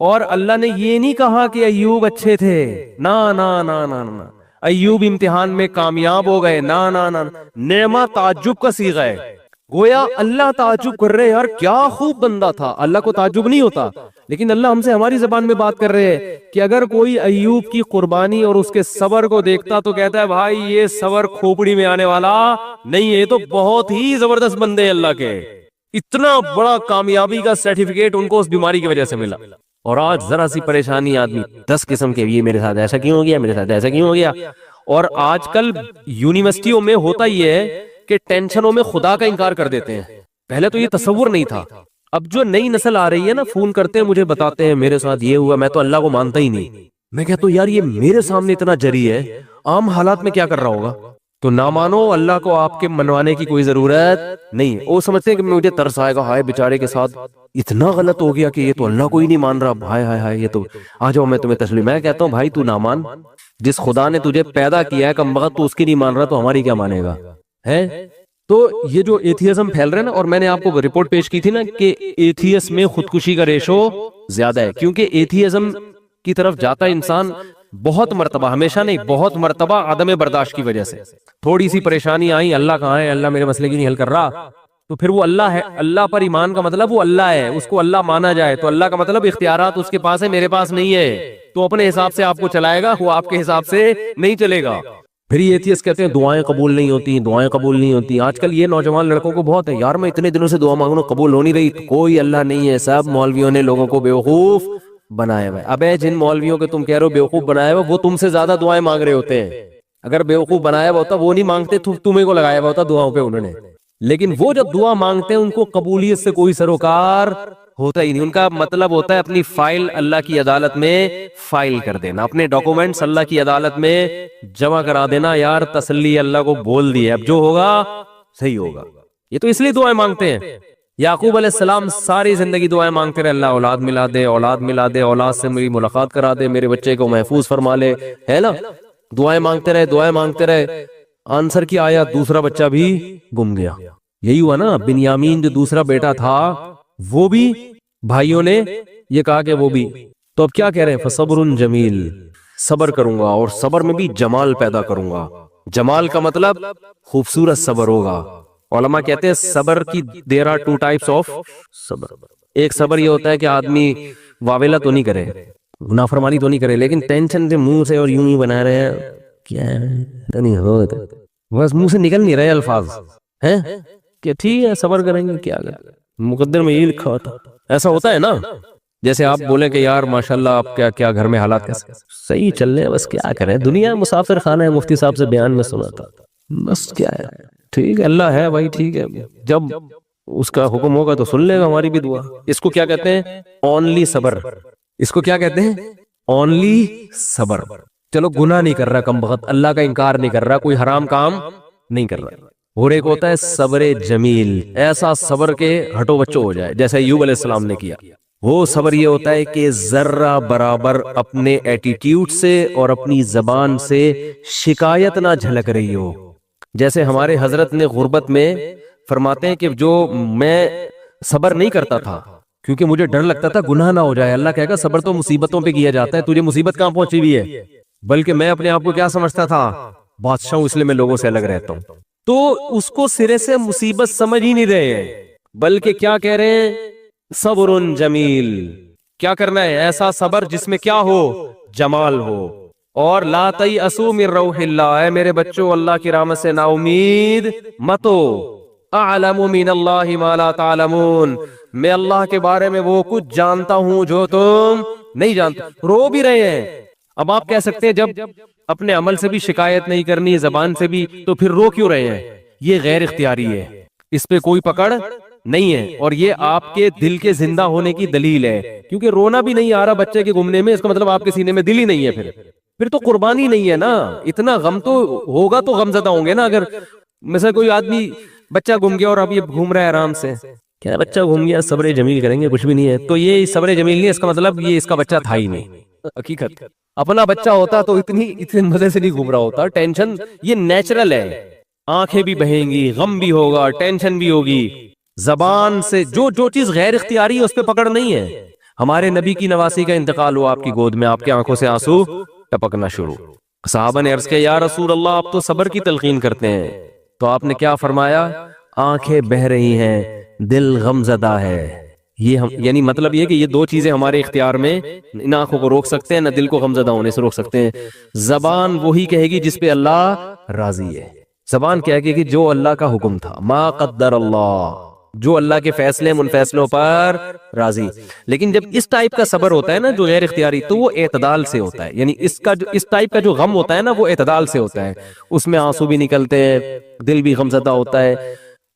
اور اللہ نے یہ نہیں کہا کہ ایوب اچھے تھے, نا نا نا نا نا, ایوب امتحان میں کامیاب ہو گئے, نا نا نا. نعمت تعجب کا صیغہ ہے, گویا اللہ تعجب کر رہے یار کیا خوب بندہ تھا. اللہ کو تعجب نہیں ہوتا, لیکن اللہ ہم سے ہماری زبان میں بات کر رہے ہیں کہ اگر کوئی ایوب کی قربانی اور اس کے صبر کو دیکھتا تو کہتا ہے بھائی یہ صبر کھوپڑی میں آنے والا نہیں ہے, تو بہت ہی زبردست بندے ہیں اللہ کے. اتنا بڑا کامیابی کا سرٹیفکیٹ ان کو اس بیماری کی وجہ سے ملا. اور آج ذرا سی پریشانی آدمی 10 قسم کے, یہ میرے ساتھ ایسا کیوں ہو گیا, میرے ساتھ ایسا کیوں ہو گیا. اور آج کل یونیورسٹیوں میں ہوتا یہ ہے کہ ٹینشنوں میں خدا کا انکار کر دیتے ہیں. پہلے تو یہ تصور نہیں تھا. اب جو نئی نسل آ رہی ہے نا, فون کرتے ہیں مجھے, بتاتے ہیں میرے ساتھ یہ ہوا, میں تو اللہ کو مانتا ہی نہیں. میں کہتا ہوں یار یہ میرے سامنے اتنا جری ہے, عام حالات میں کیا کر رہا ہوگا؟ تو نہ مانو, اللہ کو آپ کے منوانے کی کوئی ضرورت نہیں. وہ سمجھتے ہیں کہ مجھے ترس آئے گا, ہائے بیچارے کے ساتھ اتنا غلط ہو گیا کہ یہ تو اللہ کو ہی نہیں مان رہا, ہائے ہائے ہائے, یہ تو آ جاؤ میں تمہیں تسلیم. میں کہتا ہوں بھائی تو نہ مان, جس خدا نے تجھے پیدا کیا ہے کم بخت, تو اس کی نہیں مان رہا تو ہماری کیا مانے گا ہے. تو یہ جو ایتھیزم پھیل رہے ہیں نا, اور میں نے آپ کو رپورٹ پیش کی تھی نا کہ ایتھیس میں خودکشی کا ریشو زیادہ ہے, کیونکہ ایتھیزم کی طرف جاتا انسان بہت مرتبہ, ہمیشہ نہیں, بہت مرتبہ عدم برداشت کی وجہ سے. تھوڑی سی پریشانی آئی, اللہ کہاں ہے, اللہ میرے مسئلے کی نہیں حل کر رہا, تو پھر وہ اللہ ہے. اللہ پر ایمان کا مطلب وہ اللہ ہے, اس کو اللہ مانا جائے, تو اللہ کا مطلب اختیارات اس کے پاس ہے, میرے پاس نہیں ہے, تو اپنے حساب سے آپ کو چلائے گا, وہ آپ کے حساب سے نہیں چلے گا. پھر یہ ایتھیسٹ کہتے ہیں دعائیں قبول نہیں ہوتی, دعائیں قبول نہیں ہوتی. آج کل یہ نوجوان لڑکوں کو بہت ہے, یار میں اتنے دنوں سے دعا مانگ رہا ہوں قبول ہو نہیں رہی. کوئی اللہ نہیں ہے, سب مولویوں نے لوگوں کو بیوقوف بنایا ہوا ہے. ابے جن مولویوں کے تم کہہ رہے ہو بیوقوف بنایا ہوا, وہ تم سے زیادہ دعائیں مانگ رہے ہوتے ہیں. اگر بیوقوف بنایا ہوا ہوتا وہ نہیں مانگتے, تمہیں کو لگایا ہوا ہوتا دعاؤں پہ انہوں نے. لیکن وہ جب دعا مانگتے ہیں ان کو قبولیت سے کوئی سروکار ہوتا ہی نہیں. ان کا مطلب ہوتا ہے اپنی فائل اللہ کی عدالت میں فائل کر دینا, اپنے ڈاکومنٹس اللہ کی عدالت میں جمع کرا دینا. یار تسلی اللہ کو بول دی ہے, اب جو ہوگا صحیح ہوگا. یہ تو اس لیے دعائیں مانگتے ہیں. یعقوب علیہ السلام ساری زندگی دعائیں مانگتے رہے, اللہ اولاد ملا دے, اولاد ملا دے, اولاد سے میری ملاقات کرا دے, میرے بچے کو محفوظ فرما لے, ہے نا. دعائیں مانگتے رہے, دعائیں مانگتے رہے. آنسر کیا آیا؟ دوسرا بچہ بھی گم گیا. یہی ہوا نا, بنیامین جو دوسرا بیٹا تھا وہ بھی بھائیوں نے یہ کہا کہ وہ بھی. تو اب کیا کہہ رہے ہیں؟ فصبر جمیل, صبر کروں گا اور صبر میں بھی جمال پیدا کروں گا. جمال کا مطلب خوبصورت صبر ہوگا. علماء کہتے ہیں صبر کی there are 2 types of صبر. ایک صبر یہ ہوتا ہے کہ آدمی واویلا تو نہیں کرے, نافرمانی تو نہیں کرے, لیکن ٹینشن سے منہ سے اور یوں ہی بنا رہے ہیں, کیا ہے نہیں ہو, بس منہ سے نکل نہیں رہے الفاظ ہیں کہ ٹھیک ہے صبر کریں گے, کیا کریں, مقدر میں یہ لکھا ہوتا. ایسا ہوتا ہے نا, جیسے آپ بولیں کہ یار ماشاءاللہ آپ کیا گھر میں حالات کیسے صحیح چل رہے ہیں, بس کیا کریں, دنیا مسافر خانہ ہے, مفتی صاحب سے بیان میں سنا تھا, بس کیا ہے, ٹھیک ہے اللہ ہے بھائی, ٹھیک ہے, جب اس کا حکم ہوگا تو سن لے گا ہماری بھی دعا. اس کو کیا کہتے ہیں؟ اونلی صبر. اس کو کیا کہتے ہیں؟ اونلی صبر. چلو گناہ نہیں کر رہا کم بخت, اللہ کا انکار نہیں کر رہا, کوئی حرام کام نہیں کر رہا. اور ایک ہوتا ہے صبر جمیل, ایسا صبر کے ہٹو بچو ہو جائے جیسے ایوب علیہ السلام نے کیا. وہ صبر یہ ہوتا ہے کہ ذرہ برابر اپنے ایٹیٹیوڈ سے اور اپنی زبان سے شکایت نہ جھلک رہی ہو. جیسے ہمارے حضرت نے غربت میں فرماتے ہیں کہ جو میں صبر نہیں کرتا تھا کیونکہ مجھے ڈر لگتا تھا گناہ نہ ہو جائے. اللہ کہے گا صبر تو مصیبتوں پہ کیا جاتا ہے, تجھے مصیبت کہاں پہنچی ہوئی ہے, بلکہ میں اپنے آپ کو کیا سمجھتا تھا, بادشاہ ہوں, اس لیے میں لوگوں سے الگ رہتا ہوں. تو اس کو سرے سے مصیبت سمجھ ہی نہیں رہے ہیں, بلکہ کیا کہہ رہے ہیں؟ صبر جمیل, کیا کرنا ہے؟ ایسا صبر جس میں کیا ہو؟ جمال ہو. اور لا تیأسوا من روح اللہ، اے میرے بچوں اللہ کی رحمت سے نا امید مت ہو. اعلم من اللہ ما لا تعلمون، میں اللہ کے بارے میں وہ کچھ جانتا ہوں جو تم نہیں جانتے. رو بھی رہے ہیں. اب آپ کہہ سکتے ہیں جب اپنے عمل سے بھی شکایت نہیں کرنی، زبان سے بھی، تو پھر رو کیوں رہے ہیں؟ یہ غیر اختیاری ہے، اس پہ کوئی پکڑ نہیں ہے، اور یہ آپ کے دل کے زندہ ہونے کی دلیل ہے. کیونکہ رونا بھی نہیں آ رہا بچے کے گمنے میں، اس کا مطلب آپ کے سینے میں دل ہی نہیں ہے. پھر تو قربانی نہیں ہے نا. اتنا غم تو ہوگا تو غم زدہ ہوں گے نا. اگر مثلا کوئی آدمی بچہ گم گیا اور اب یہ گھوم رہا ہے آرام سے، کیا بچہ گھوم گیا صبر جمیل کریں گے، کچھ بھی نہیں ہے، تو یہ صبر جمیل نہیں ہے، اس کا مطلب یہ اس کا بچہ تھا ہی نہیں. حقیقت اپنا بچہ ہوتا تو اتنے مزے سے نہیں گھوم رہا ہوتا. ٹینشن یہ نیچرل ہے، آنکھیں بھی بہیں گی، غم بھی ہوگا، ٹینشن بھی ہوگی. زبان سے جو چیز غیر اختیاری ہے اس پہ پکڑ نہیں ہے. ہمارے نبی کی نواسی کا انتقال ہوا آپ کی گود میں، آپ کی آنکھوں سے آنسو ٹپکنا شروع. صحابہ نے عرض کیا یا رسول اللہ آپ تو صبر کی تلقین کرتے ہیں. تو آپ نے کیا فرمایا؟ آنکھیں بہہ رہی ہیں، دل غم زدہ ہے. یہ یعنی مطلب یہ کہ یہ دو چیزیں ہمارے اختیار میں، ان آنکھوں کو روک سکتے ہیں، نہ دل کو غم زدہ ہونے سے روک سکتے ہیں. زبان وہی کہے گی جس پہ اللہ راضی ہے. زبان کہے گی کہ جو اللہ کا حکم تھا، ما قدر اللہ، جو اللہ کے فیصلے ان فیصلوں پر راضی. لیکن جب اس ٹائپ کا صبر ہوتا ہے نا جو غیر اختیاری، تو وہ اعتدال سے ہوتا ہے. یعنی اس ٹائپ کا جو غم ہوتا ہے نا وہ اعتدال سے ہوتا ہے. اس میں آنسو بھی نکلتے ہیں، دل بھی غمزدہ ہوتا ہے.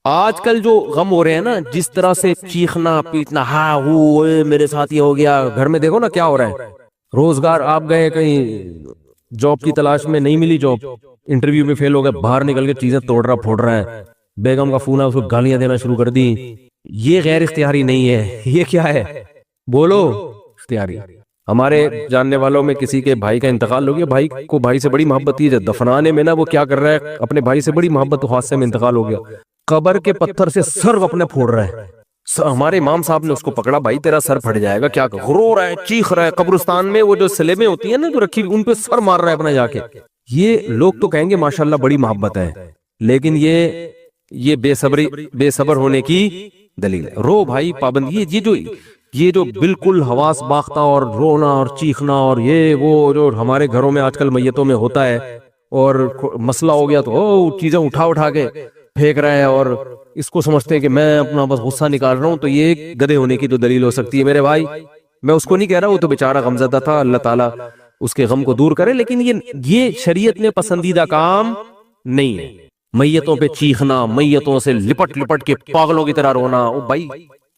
آج کل جو غم ہو رہے ہیں نا، جس طرح سے چیخنا پیٹنا، ہاں وہ میرے ساتھ یہ ہو گیا، گھر میں دیکھو نا کیا ہو رہا ہے. روزگار آپ گئے کہیں جاب کی تلاش میں، نہیں ملی جاب، انٹرویو میں فیل ہو گئے، باہر نکل کے چیزیں توڑ رہا پھوڑ رہا ہے، بیگم کا فون ہے اس کو گالیاں دینا شروع کر دی. یہ غیر اختیاری نہیں ہے، یہ کیا ہے؟ بولو اختیاری. ہمارے جاننے والوں میں کسی کے بھائی کا انتقال ہو گیا، بھائی کو بھائی سے بڑی محبت تھی، دفنانے میں نا وہ کیا کر رہا ہے، اپنے بھائی سے بڑی محبت، حادثے میں انتقال ہو گیا، قبر کے پتھر سے سر اپنے پھوڑ رہا ہے. ہمارے امام صاحب نے اس کو پکڑا، بھائی تیرا سر پھٹ جائے گا، کیا رو رہا ہے، چیخ رہا ہے. قبرستان میں وہ جو سلیبیں ہوتی ہیں نا جو رکھی، ان پہ سر مار رہا ہے اپنا جا کے. یہ لوگ تو کہیں گے ماشاءاللہ بڑی محبت ہے، لیکن یہ بے صبر ہونے کی دلیل ہے. رو بھائی پابندی. یہ جو بالکل حواس باختہ اور رونا اور چیخنا اور یہ وہ جو ہمارے گھروں میں آج کل میتوں میں ہوتا ہے، اور مسئلہ ہو گیا تو چیزیں اٹھا کے پھینک رہا ہے، اور اس کو سمجھتے ہیں کہ میں اپنا بس غصہ نکال رہا ہوں، تو یہ گدھے ہونے کی تو دلیل ہو سکتی ہے. میرے بھائی میں اس کو نہیں کہہ رہا، وہ تو بیچارہ غمزدہ تھا، اللہ تعالیٰ اس کے غم کو دور کرے، لیکن یہ شریعت میں پسندیدہ کام نہیں ہے. میتوں پہ چیخنا، میتوں سے لپٹ کے پاگلوں کی طرح رونا، بھائی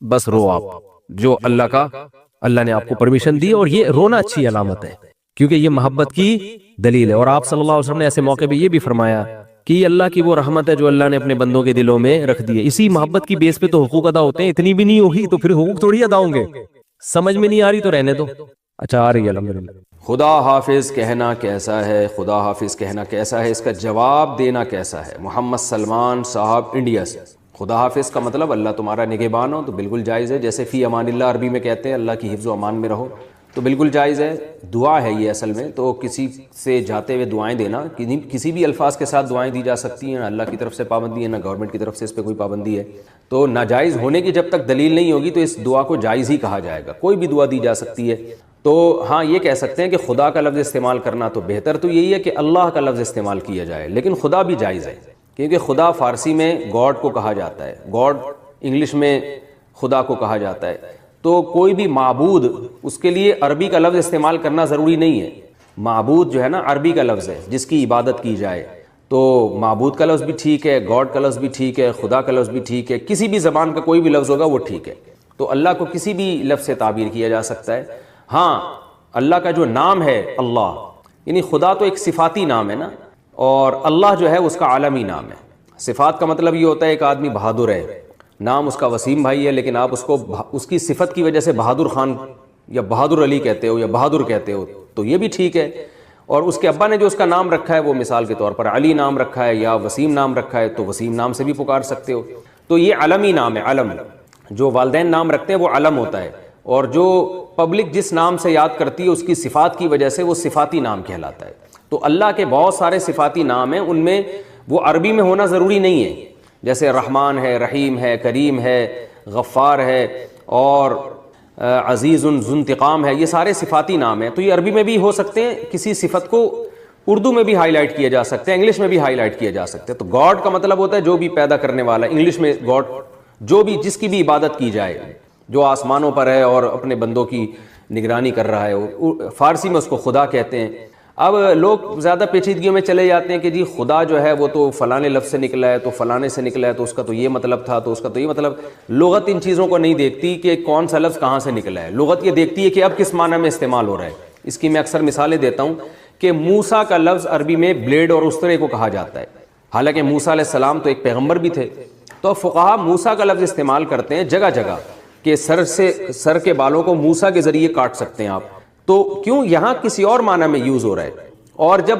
بس رو آپ جو اللہ نے آپ کو پرمیشن دی. اور یہ رونا اچھی علامت ہے کیونکہ یہ محبت کی دلیل ہے. اور آپ صلی اللہ علیہ وسلم نے ایسے موقع پہ یہ بھی فرمایا کہ یہ اللہ کی وہ رحمت ہے جو اللہ نے اپنے بندوں کے دلوں میں رکھ دی ہے. اسی محبت کی بیس پہ تو حقوق ادا ہوتے ہیں. اتنی بھی نہیں ہوگی تو پھر حقوق تھوڑی ادا ہوں گے. سمجھ میں نہیں آ رہی تو رہنے دو. اچھا آ رہی ہے الحمدللہ. خدا حافظ کہنا کیسا ہے؟ خدا حافظ کہنا کیسا ہے؟ اس کا جواب دینا کیسا ہے؟ محمد سلمان صاحب انڈیا سے. خدا حافظ کا مطلب اللہ تمہارا نگہبان ہو، تو بالکل جائز ہے. جیسے فی امان اللہ عربی میں کہتے ہیں اللہ کی حفظ و امان میں رہو، تو بالکل جائز ہے. دعا ہے یہ اصل میں، تو کسی سے جاتے ہوئے دعائیں دینا، کسی بھی الفاظ کے ساتھ دعائیں دی جا سکتی ہیں. نہ اللہ کی طرف سے پابندی ہے، نہ گورنمنٹ کی طرف سے اس پہ کوئی پابندی ہے. تو ناجائز ہونے کی جب تک دلیل نہیں ہوگی تو اس دعا کو جائز ہی کہا جائے گا. کوئی بھی دعا دی جا سکتی ہے. تو ہاں یہ کہہ سکتے ہیں کہ خدا کا لفظ استعمال کرنا تو بہتر تو یہی ہے کہ اللہ کا لفظ استعمال کیا جائے، لیکن خدا بھی جائز ہے کیونکہ خدا فارسی میں گاڈ کو کہا جاتا ہے، گاڈ انگلش میں خدا کو کہا جاتا ہے. تو کوئی بھی معبود، اس کے لیے عربی کا لفظ استعمال کرنا ضروری نہیں ہے. معبود جو ہے نا عربی کا لفظ ہے جس کی عبادت کی جائے، تو معبود کا لفظ بھی ٹھیک ہے، گاڈ کا لفظ بھی ٹھیک ہے، خدا کا لفظ بھی ٹھیک ہے. کسی بھی زبان کا کوئی بھی لفظ ہوگا وہ ٹھیک ہے. تو اللہ کو کسی بھی لفظ سے تعبیر کیا جا سکتا ہے. ہاں اللہ کا جو نام ہے اللہ، یعنی خدا تو ایک صفاتی نام ہے نا، اور اللہ جو ہے اس کا عالمی نام ہے. صفات کا مطلب یہ ہوتا ہے ایک آدمی بہادر ہے، نام اس کا وسیم بھائی ہے، لیکن آپ اس کو اس کی صفت کی وجہ سے بہادر خان یا بہادر علی کہتے ہو یا بہادر کہتے ہو، تو یہ بھی ٹھیک ہے. اور اس کے ابا نے جو اس کا نام رکھا ہے وہ مثال کے طور پر علی نام رکھا ہے یا وسیم نام رکھا ہے، تو وسیم نام سے بھی پکار سکتے ہو. تو یہ علمی نام ہے. علم جو والدین نام رکھتے ہیں وہ علم ہوتا ہے، اور جو پبلک جس نام سے یاد کرتی ہے اس کی صفات کی وجہ سے وہ صفاتی نام کہلاتا ہے. تو اللہ کے بہت سارے صفاتی نام ہیں، ان میں وہ عربی میں ہونا ضروری نہیں ہے. جیسے رحمان ہے، رحیم ہے، کریم ہے، غفار ہے، اور عزیز ذو انتقام ہے، یہ سارے صفاتی نام ہیں. تو یہ عربی میں بھی ہو سکتے ہیں، کسی صفت کو اردو میں بھی ہائی لائٹ کیا جا سکتا ہے، انگلش میں بھی ہائی لائٹ کیا جا سکتا ہے. تو گاڈ کا مطلب ہوتا ہے جو بھی پیدا کرنے والا، انگلش میں گاڈ جو بھی جس کی بھی عبادت کی جائے، جو آسمانوں پر ہے اور اپنے بندوں کی نگرانی کر رہا ہے. فارسی میں اس کو خدا کہتے ہیں. اب لوگ زیادہ پیچیدگیوں میں چلے جاتے ہیں کہ جی خدا جو ہے وہ تو فلانے لفظ سے نکلا ہے، تو فلانے سے نکلا ہے، تو اس کا تو یہ مطلب تھا، تو اس کا تو یہ مطلب. لغت ان چیزوں کو نہیں دیکھتی کہ کون سا لفظ کہاں سے نکلا ہے. لغت یہ دیکھتی ہے کہ اب کس معنی میں استعمال ہو رہا ہے. اس کی میں اکثر مثالیں دیتا ہوں کہ موسیٰ کا لفظ عربی میں بلیڈ اور استرے کو کہا جاتا ہے، حالانکہ موسیٰ علیہ السلام تو ایک پیغمبر بھی تھے. تو فقہا موسیٰ کا لفظ استعمال کرتے ہیں جگہ جگہ کہ سر کے بالوں کو موسیٰ کے ذریعے کاٹ سکتے ہیں آپ. تو کیوں یہاں کسی اور معنی میں یوز ہو رہا ہے. اور جب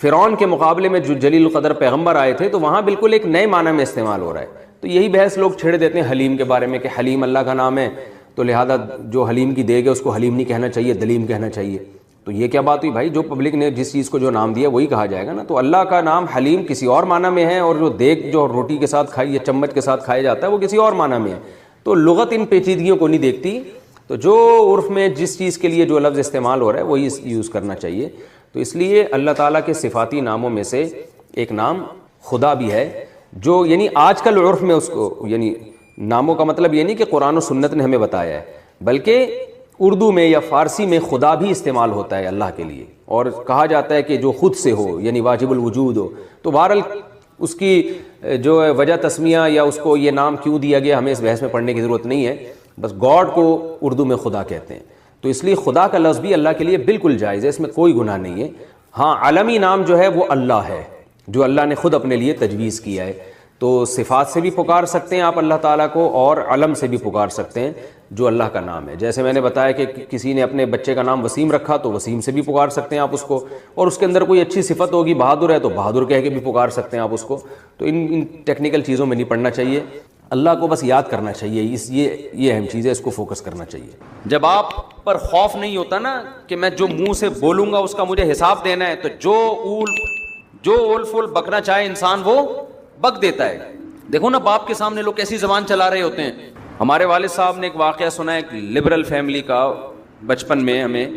فرعون کے مقابلے میں جو جلیل القدر پیغمبر آئے تھے تو وہاں بالکل ایک نئے معنی میں استعمال ہو رہا ہے. تو یہی بحث لوگ چھیڑ دیتے ہیں حلیم کے بارے میں کہ حلیم اللہ کا نام ہے، تو لہذا جو حلیم کی دیگ ہے اس کو حلیم نہیں کہنا چاہیے، دلیم کہنا چاہیے. تو یہ کیا بات ہوئی بھائی؟ جو پبلک نے جس چیز کو جو نام دیا وہی کہا جائے گا نا. تو اللہ کا نام حلیم کسی اور معنی میں ہے، اور جو دیگ جو روٹی کے ساتھ کھائی یا چمچ کے ساتھ کھایا جاتا ہے وہ کسی اور معنی میں ہے. تو لغت ان پیچیدگیوں کو نہیں دیکھتی. تو جو عرف میں جس چیز کے لیے جو لفظ استعمال ہو رہا ہے وہی یوز کرنا چاہیے. تو اس لیے اللہ تعالیٰ کے صفاتی ناموں میں سے ایک نام خدا بھی ہے، جو یعنی آج کل عرف میں اس کو یعنی ناموں کا مطلب یہ نہیں کہ قرآن و سنت نے ہمیں بتایا ہے، بلکہ اردو میں یا فارسی میں خدا بھی استعمال ہوتا ہے اللہ کے لیے. اور کہا جاتا ہے کہ جو خود سے ہو یعنی واجب الوجود ہو. تو بہرحال اس کی جو وجہ تسمیہ یا اس کو یہ نام کیوں دیا گیا ہمیں اس بحث میں پڑھنے کی ضرورت نہیں ہے. بس گاڈ کو اردو میں خدا کہتے ہیں. تو اس لیے خدا کا لفظ بھی اللہ کے لیے بالکل جائز ہے، اس میں کوئی گناہ نہیں ہے. ہاں عالمی نام جو ہے وہ اللہ ہے، جو اللہ نے خود اپنے لیے تجویز کیا ہے. تو صفات سے بھی پکار سکتے ہیں آپ اللہ تعالیٰ کو، اور علم سے بھی پکار سکتے ہیں جو اللہ کا نام ہے. جیسے میں نے بتایا کہ کسی نے اپنے بچے کا نام وسیم رکھا تو وسیم سے بھی پکار سکتے ہیں آپ اس کو. اور اس کے اندر کوئی اچھی صفت ہوگی، بہادر ہے تو بہادر کہہ کے بھی پکار سکتے ہیں آپ اس کو. تو ان ٹیکنیکل چیزوں میں نہیں پڑھنا چاہیے. اللہ کو بس یاد کرنا چاہیے، یہ اہم چیز ہے، اس کو فوکس کرنا چاہیے. جب آپ پر خوف نہیں ہوتا نا کہ میں جو منہ سے بولوں گا اس کا مجھے حساب دینا ہے، تو جو اول فول بکنا چاہے انسان وہ بک دیتا ہے. دیکھو نا باپ کے سامنے لوگ کیسی زبان چلا رہے ہوتے ہیں. ہمارے والد صاحب نے ایک واقعہ سنا ہے، ایک لبرل فیملی کا. بچپن میں ہمیں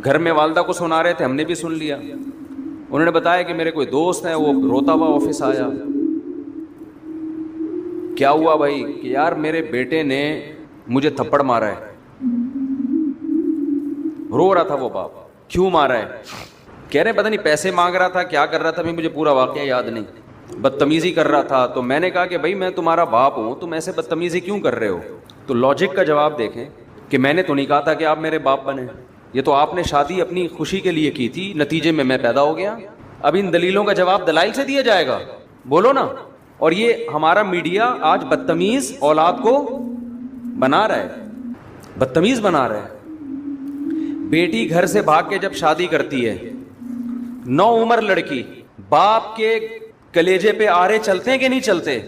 گھر میں والدہ کو سنا رہے تھے، ہم نے بھی سن لیا. انہوں نے بتایا کہ میرے کوئی دوست ہے، وہ روتا ہوا آفس آیا. کیا ہوا بھائی؟ کہ یار میرے بیٹے نے مجھے تھپڑ مارا ہے. رو رہا تھا وہ باپ. کیوں مارا ہے؟ کہہ رہے پتہ نہیں پیسے مانگ رہا تھا، کیا کر رہا تھا، مجھے پورا واقعہ یاد نہیں. بدتمیزی کر رہا تھا. تو میں نے کہا کہ بھائی میں تمہارا باپ ہوں، تم ایسے بدتمیزی کیوں کر رہے ہو؟ تو لاجک کا جواب دیکھیں کہ میں نے تو نہیں کہا تھا کہ آپ میرے باپ بنے، یہ تو آپ نے شادی اپنی خوشی کے لیے کی تھی، نتیجے میں پیدا ہو گیا. اب ان دلیلوں کا جواب دلائل سے دیا جائے گا؟ بولو نا. اور یہ ہمارا میڈیا آج بدتمیز اولاد کو بنا رہا ہے، بدتمیز بنا رہا ہے. بیٹی گھر سے بھاگ کے جب شادی کرتی ہے، نو عمر لڑکی، باپ کے کلیجے پہ آرے چلتے ہیں کہ نہیں چلتے؟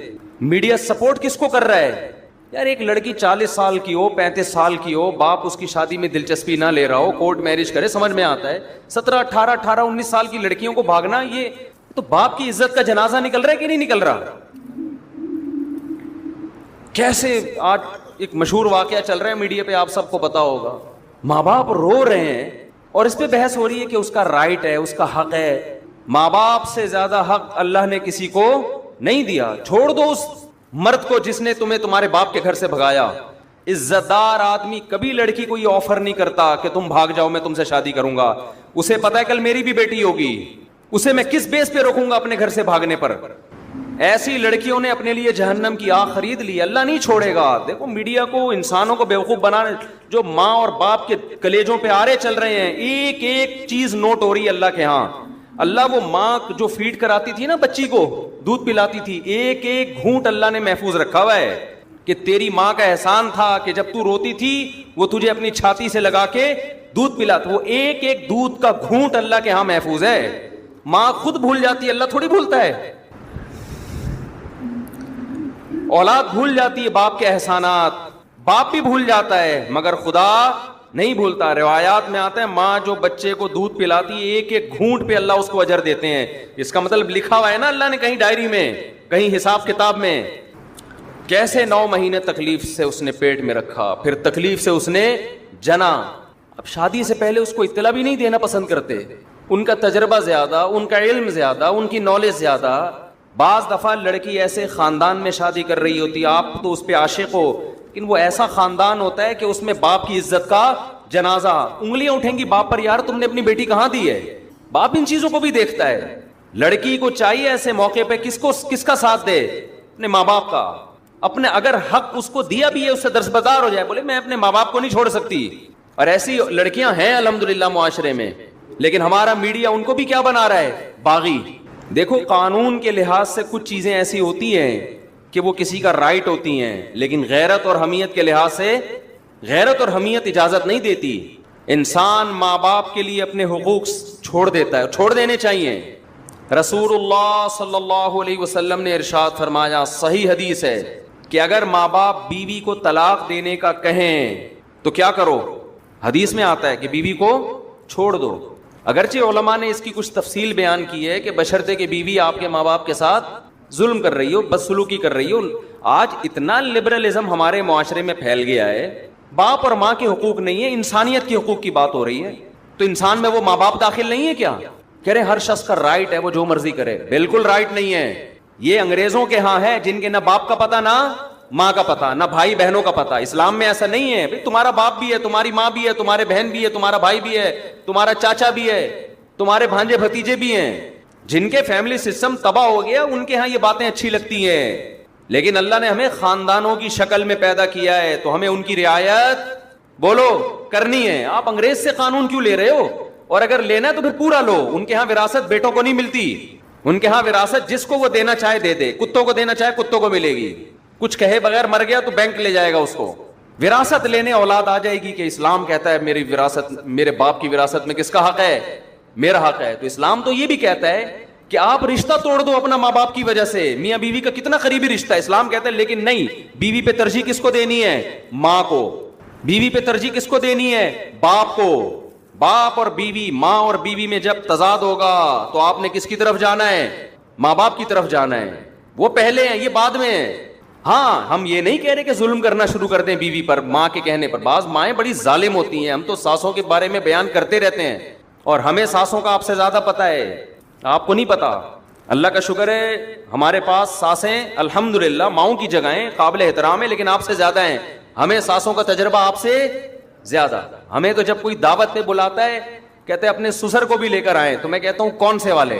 میڈیا سپورٹ کس کو کر رہا ہے؟ یار ایک لڑکی 40 سال کی ہو، 35 سال کی ہو، باپ اس کی شادی میں دلچسپی نہ لے رہا ہو، کورٹ میرج کرے، سمجھ میں آتا ہے. 17 18 19 سال کی لڑکیوں کو بھاگنا، یہ تو باپ کی عزت کا جنازہ نکل رہا ہے کہ نہیں نکل رہا؟ کیسے آج ایک مشہور واقعہ چل رہا ہے میڈیا پہ، آپ سب کو پتا ہوگا. ماں باپ رو رہے ہیں اور اس پہ بحث ہو رہی ہے کہ اس کا رائٹ ہے، اس کا حق ہے. ماں باپ سے زیادہ حق اللہ نے کسی کو نہیں دیا. چھوڑ دو اس مرد کو جس نے تمہیں تمہارے باپ کے گھر سے بھگایا. عزت دار آدمی کبھی لڑکی کو یہ آفر نہیں کرتا کہ تم بھاگ جاؤ میں تم سے شادی کروں گا. اسے پتا ہے کل میری بھی بیٹی ہوگی، اسے میں کس بیس پہ روکوں گا اپنے گھر سے بھاگنے پر. ایسی لڑکیوں نے اپنے لیے جہنم کی آگ خرید لی. اللہ نہیں چھوڑے گا. دیکھو میڈیا کو انسانوں کو بیوقوف بنانے، جو ماں اور باپ کے کلیجوں پہ آرے چل رہے ہیں، ایک ایک چیز نوٹ ہو رہی ہے اللہ کے ہاں. اللہ وہ ماں جو فیڈ کراتی تھی نا بچی کو، دودھ پلاتی تھی، ایک ایک گھونٹ اللہ نے محفوظ رکھا ہوا ہے. کہ تیری ماں کا احسان تھا کہ جب تو روتی تھی وہ تجھے اپنی چھاتی سے لگا کے دودھ پلاتا. وہ ایک ایک دودھ کا گھونٹ اللہ کے ہاں محفوظ ہے. ماں خود بھول جاتی ہے، اللہ تھوڑی بھولتا ہے. اولاد بھول جاتی ہے باپ کے احسانات، باپ بھی بھول جاتا ہے، مگر خدا نہیں بھولتا. روایات میں آتا ہے ماں جو بچے کو دودھ پلاتی ہے، ایک ایک گھونٹ پہ اللہ اس کو اجر دیتے ہیں. اس کا مطلب لکھا ہوا ہے نا اللہ نے کہیں ڈائری میں، کہیں حساب کتاب میں. کیسے 9 مہینے تکلیف سے اس نے پیٹ میں رکھا, پھر تکلیف سے اس نے جنا. اب شادی سے پہلے اس کو اطلاع بھی نہیں دینا پسند کرتے, ان کا تجربہ زیادہ, ان کا علم زیادہ, ان کی نالج زیادہ. بعض دفعہ لڑکی ایسے خاندان میں شادی کر رہی ہوتی ہے, آپ تو اس پہ عاشق ہو, لیکن وہ ایسا خاندان ہوتا ہے کہ اس میں باپ کی عزت کا جنازہ, انگلیاں اٹھیں گی باپ پر, یار تم نے اپنی بیٹی کہاں دی ہے. باپ ان چیزوں کو بھی دیکھتا ہے. لڑکی کو چاہیے ایسے موقع پہ کس کا ساتھ دے, اپنے ماں باپ کا. اپنے اگر حق اس کو دیا بھی ہے اس سے درسبدار ہو جائے, بولے میں اپنے ماں باپ کو نہیں چھوڑ سکتی. اور ایسی لڑکیاں ہیں الحمدللہ معاشرے میں, لیکن ہمارا میڈیا ان کو بھی کیا بنا رہا ہے, باغی. دیکھو قانون کے لحاظ سے کچھ چیزیں ایسی ہوتی ہیں کہ وہ کسی کا رائٹ ہوتی ہیں, لیکن غیرت اور حمیت کے لحاظ سے غیرت اور حمیت اجازت نہیں دیتی. انسان ماں باپ کے لیے اپنے حقوق چھوڑ دیتا ہے, چھوڑ دینے چاہیے. رسول اللہ صلی اللہ علیہ وسلم نے ارشاد فرمایا, صحیح حدیث ہے, کہ اگر ماں باپ بیوی کو طلاق دینے کا کہیں تو کیا کرو. حدیث میں آتا ہے کہ بیوی کو چھوڑ دو. اگرچہ علماء نے اس کی کچھ تفصیل بیان کی ہے کہ بشرطے کہ بیوی آپ کے ماں باپ کے ساتھ ظلم کر رہی ہو, بدسلوکی کر رہی ہو. آج اتنا لبرلزم ہمارے معاشرے میں پھیل گیا ہے, باپ اور ماں کے حقوق نہیں ہے, انسانیت کے حقوق کی بات ہو رہی ہے. تو انسان میں وہ ماں باپ داخل نہیں ہے کیا؟ کہہ رہے ہر شخص کا رائٹ ہے وہ جو مرضی کرے. بالکل رائٹ نہیں ہے. یہ انگریزوں کے ہاں ہے جن کے نہ باپ کا پتہ نہ ماں کا پتہ, نہ بھائی بہنوں کا پتہ. اسلام میں ایسا نہیں ہے. تمہارا باپ بھی ہے, تمہاری ماں بھی ہے, تمہارے بہن بھی ہے, تمہارا بھائی بھی ہے, تمہارا چاچا بھی ہے, تمہارے بھانجے بھتیجے بھی ہیں. جن کے فیملی سسٹم تباہ ہو گیا ان کے ہاں یہ باتیں اچھی لگتی ہیں, لیکن اللہ نے ہمیں خاندانوں کی شکل میں پیدا کیا ہے تو ہمیں ان کی رعایت بولو کرنی ہے. آپ انگریز سے قانون کیوں لے رہے ہو؟ اور اگر لینا ہے تو پھر پورا لو. ان کے ہاں وراثت بیٹوں کو نہیں ملتی, ان کے ہاں وراثت جس کو وہ دینا چاہے دے دے. کتوں کو دینا چاہے کتوں کو ملے گی, کچھ کہے بغیر مر گیا تو بینک لے جائے گا اس کو. وراثت لینے اولاد آ جائے گی کہ اسلام کہتا ہے میری وراثت, میرے باپ کی وراثت میں کس کا حق ہے, میرا حق ہے. تو اسلام تو یہ بھی کہتا ہے کہ آپ رشتہ توڑ دو اپنا ماں باپ کی وجہ سے. میاں بیوی کا کتنا قریبی رشتہ ہے, اسلام کہتا ہے لیکن نہیں, بیوی پہ ترجیح کس کو دینی ہے, ماں کو. بیوی پہ ترجیح کس کو دینی ہے, باپ کو. باپ اور بیوی, ماں اور بیوی میں جب تضاد ہوگا تو آپ نے کس کی طرف جانا ہے, ماں باپ کی طرف جانا ہے. وہ پہلے ہیں, یہ بعد میں ہے. ہاں ہم یہ نہیں کہہ رہے کہ ظلم کرنا شروع کر دیں بیوی پر ماں کے کہنے پر. بعض مائیں بڑی ظالم ہوتی ہیں, ہم تو ساسوں کے بارے میں بیان کرتے رہتے ہیں, اور ہمیں ساسوں کا آپ سے زیادہ پتہ ہے, آپ کو نہیں پتا. اللہ کا شکر ہے ہمارے پاس ساسیں الحمدللہ ماؤں کی جگہیں قابل احترام ہے, لیکن آپ سے زیادہ ہیں. ہمیں ساسوں کا تجربہ آپ سے زیادہ. ہمیں تو جب کوئی دعوت پہ بلاتا ہے کہتے ہیں اپنے سسر کو بھی لے کر آئیں, تو میں کہتا ہوں کون سے والے.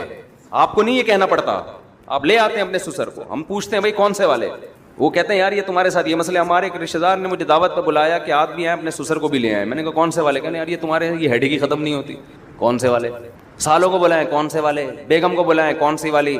آپ کو نہیں یہ کہنا پڑتا, آپ لے آتے ہیں اپنے سسر کو. ہم پوچھتے ہیں بھائی کون سے والے, وہ کہتے ہیں یار یہ تمہارے ساتھ یہ مسئلہ. ہمارے ایک رشتہ دار نے مجھے دعوت پہ بلایا کہ آدمی آئے اپنے سسر کو بھی لے آئے. میں نے کہا کون سے والے؟ کہنے یار یہ تمہارے یہ ہیڈی کی ختم نہیں ہوتی. کون سے والے؟ سالوں کو بلائیں, کون سے والے؟ بیگم کو بلائیں, کون سی والی؟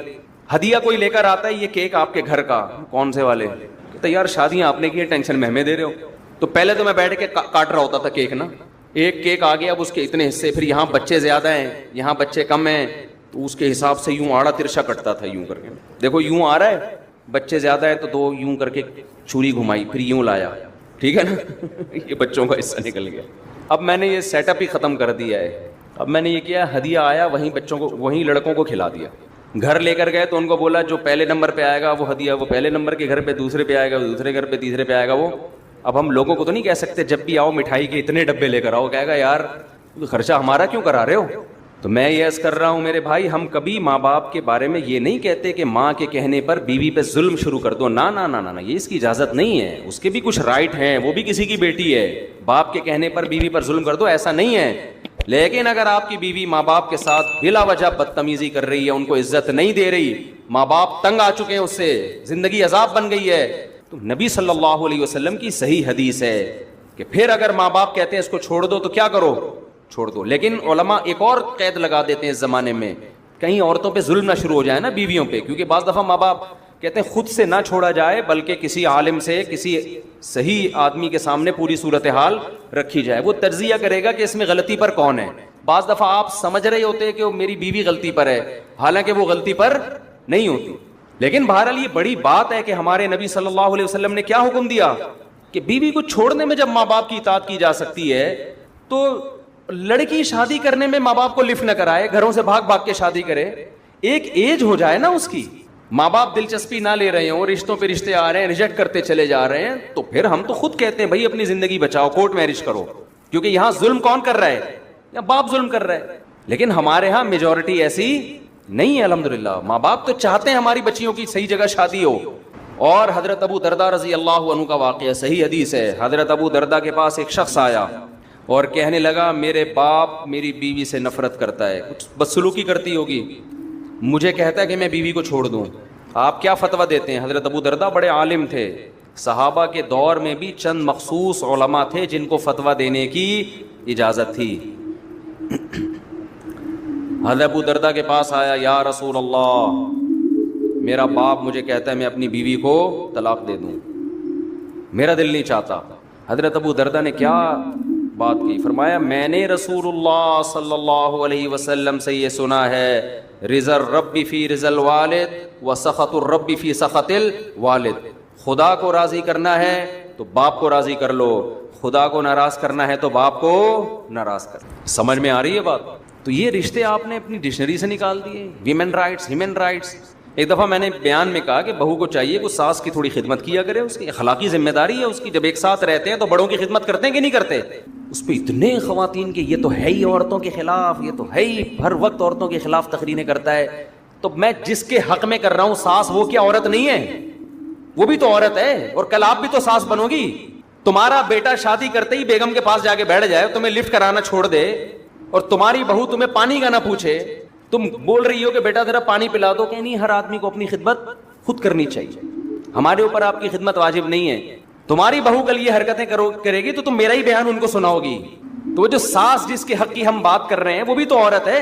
ہدیہ کوئی لے کر آتا ہے یہ کیک آپ کے گھر کا, کون سے والے؟ کہتے یار شادیاں آپ نے کی, ٹینشن میں ہمیں دے رہے ہو. تو پہلے تو میں بیٹھ کے کاٹ رہا ہوتا تھا کیک نا, ایک کیک آ گیا اب اس کے اتنے حصے, پھر یہاں بچے زیادہ ہیں یہاں بچے کم ہیں, تو اس کے حساب سے یوں آڑا ترشا کٹتا تھا یوں کر کے. دیکھو یوں آ رہا ہے, بچے زیادہ ہے تو 2 یوں کر کے چھری گھمائی, پھر یوں لایا, ٹھیک ہے نا. یہ بچوں کا حصہ نکل گیا. اب میں نے یہ سیٹ اپ ہی ختم کر دیا ہے. اب میں نے یہ کیا, ہدیہ آیا وہیں بچوں کو, وہیں لڑکوں کو کھلا دیا. گھر لے کر گئے تو ان کو بولا جو پہلے نمبر پہ آئے گا وہ ہدیہ وہ پہلے نمبر کے گھر پہ, دوسرے پہ آئے گا وہ دوسرے گھر پہ, تیسرے پہ آئے گا وہ. اب ہم لوگوں کو تو نہیں کہہ سکتے جب بھی آؤ مٹھائی کے اتنے ڈبے لے کر آؤ, کہے گا یار خرچہ ہمارا کیوں کرا رہے ہو. تو میں یہ عرض کر رہا ہوں میرے بھائی, ہم کبھی ماں باپ کے بارے میں یہ نہیں کہتے کہ ماں کے کہنے پر بیوی پہ ظلم شروع کر دو. نا نا نا نا, یہ اس کی اجازت نہیں ہے. اس کے بھی کچھ رائٹ ہیں, وہ بھی کسی کی بیٹی ہے. باپ کے کہنے پر بیوی پر ظلم کر دو ایسا نہیں ہے. لیکن اگر آپ کی بیوی ماں باپ کے ساتھ بلا وجہ بدتمیزی کر رہی ہے, ان کو عزت نہیں دے رہی, ماں باپ تنگ آ چکے ہیں اس سے, زندگی عذاب بن گئی ہے, تو نبی صلی اللہ علیہ وسلم کی صحیح حدیث ہے کہ پھر اگر ماں باپ کہتے ہیں اس کو چھوڑ دو تو کیا کرو, چھوڑ دو. لیکن علماء ایک اور قید لگا دیتے ہیں اس زمانے میں, کہیں عورتوں پہ ظلم نہ شروع ہو جائے نا بیویوں پہ, کیونکہ بعض دفعہ ماں باپ کہتے ہیں خود سے نہ چھوڑا جائے بلکہ کسی عالم سے, کسی صحیح آدمی کے سامنے پوری صورتحال رکھی جائے. وہ تجزیہ کرے گا کہ اس میں غلطی پر کون ہے. بعض دفعہ آپ سمجھ رہے ہوتے کہ وہ میری بیوی غلطی پر ہے, حالانکہ وہ غلطی پر نہیں ہوتی. لیکن بہرحال یہ بڑی بات ہے کہ ہمارے نبی صلی اللہ علیہ وسلم نے کیا حکم دیا کہ بیوی کو چھوڑنے میں جب ماں باپ کی اطاعت کی جا سکتی ہے تو لڑکی شادی کرنے میں ماں باپ کو لفٹ نہ کرائے, گھروں سے بھاگ بھاگ کے شادی کرے. ایک ایج ہو جائے نا اس کی, ماں باپ دلچسپی نہ لے رہے ہوں, رشتوں پہ رشتے آ رہے ہیں, ریجیکٹ کرتے چلے جا رہے ہیں, تو پھر ہم تو خود کہتے ہیں بھائی اپنی زندگی بچاؤ, کورٹ میرج کرو, کیونکہ یہاں ظلم کون کر رہا ہے؟ یا باپ ظلم کر رہا ہے. لیکن ہمارے ہاں میجورٹی ایسی نہیں ہے الحمدللہ. ماں باپ تو چاہتے ہیں ہماری بچیوں کی صحیح جگہ شادی ہو. اور حضرت ابو دردہ رضی اللہ عنہ کا واقعہ صحیح حدیث ہے. حضرت ابو دردہ کے پاس ایک شخص آیا اور کہنے لگا میرے باپ میری بیوی سے نفرت کرتا ہے, کچھ بدسلوکی کرتی ہوگی, مجھے کہتا ہے کہ میں بیوی کو چھوڑ دوں, آپ کیا فتویٰ دیتے ہیں؟ حضرت ابو دردہ بڑے عالم تھے, صحابہ کے دور میں بھی چند مخصوص علماء تھے جن کو فتویٰ دینے کی اجازت تھی. حضرت ابو دردہ کے پاس آیا, یا رسول اللہ میرا باپ مجھے کہتا ہے میں اپنی بیوی کو طلاق دے دوں, میرا دل نہیں چاہتا. حضرت ابو دردہ نے کیا بات کی؟ فرمایا میں نے رسول اللہ صلی اللہ علیہ وسلم سے یہ سنا ہے, رضا الرب فی رضا الوالد و سخط الرب فی سخط الوالد. خدا کو راضی کرنا ہے تو باپ کو راضی کر لو, خدا کو ناراض کرنا ہے تو باپ کو ناراض کر. سمجھ میں آ رہی ہے بات؟ تو یہ رشتے آپ نے اپنی ڈکشنری سے نکال دیے. Women rights, human rights. ایک دفعہ میں نے بیان میں کہا کہ بہو کو چاہیے کہ ساس کی تھوڑی خدمت کیا کرے, اس کی اخلاقی ذمہ داری ہے اس کی. جب ایک ساتھ رہتے ہیں تو بڑوں کی خدمت کرتے ہیں کہ نہیں کرتے؟ اس پہ اتنے خواتین کے یہ تو ہے ہی عورتوں کے خلاف, یہ تو ہے ہی ہر وقت عورتوں کے خلاف تقریریں کرتا ہے. تو میں جس کے حق میں کر رہا ہوں ساس, وہ کیا عورت نہیں ہے؟ وہ بھی تو عورت ہے, اور کل آپ بھی تو ساس بنو گی. تمہارا بیٹا شادی کرتے ہی بیگم کے پاس جا کے بیٹھ جائے, تمہیں لفٹ کرانا چھوڑ دے, اور تمہاری بہو تمہیں پانی کا نہ پوچھے, تم بول رہی ہو کہ بیٹا ذرا پانی پلا دو, کہ نہیں ہر آدمی کو اپنی خدمت خود کرنی چاہیے, ہمارے اوپر آپ کی خدمت واجب نہیں ہے. تمہاری بہو کل یہ حرکتیں کرے گی تو تم میرا ہی بیان ان کو سناؤ گی. تو وہ جو ساس جس کے حق کی ہم بات کر رہے ہیں وہ بھی تو عورت ہے.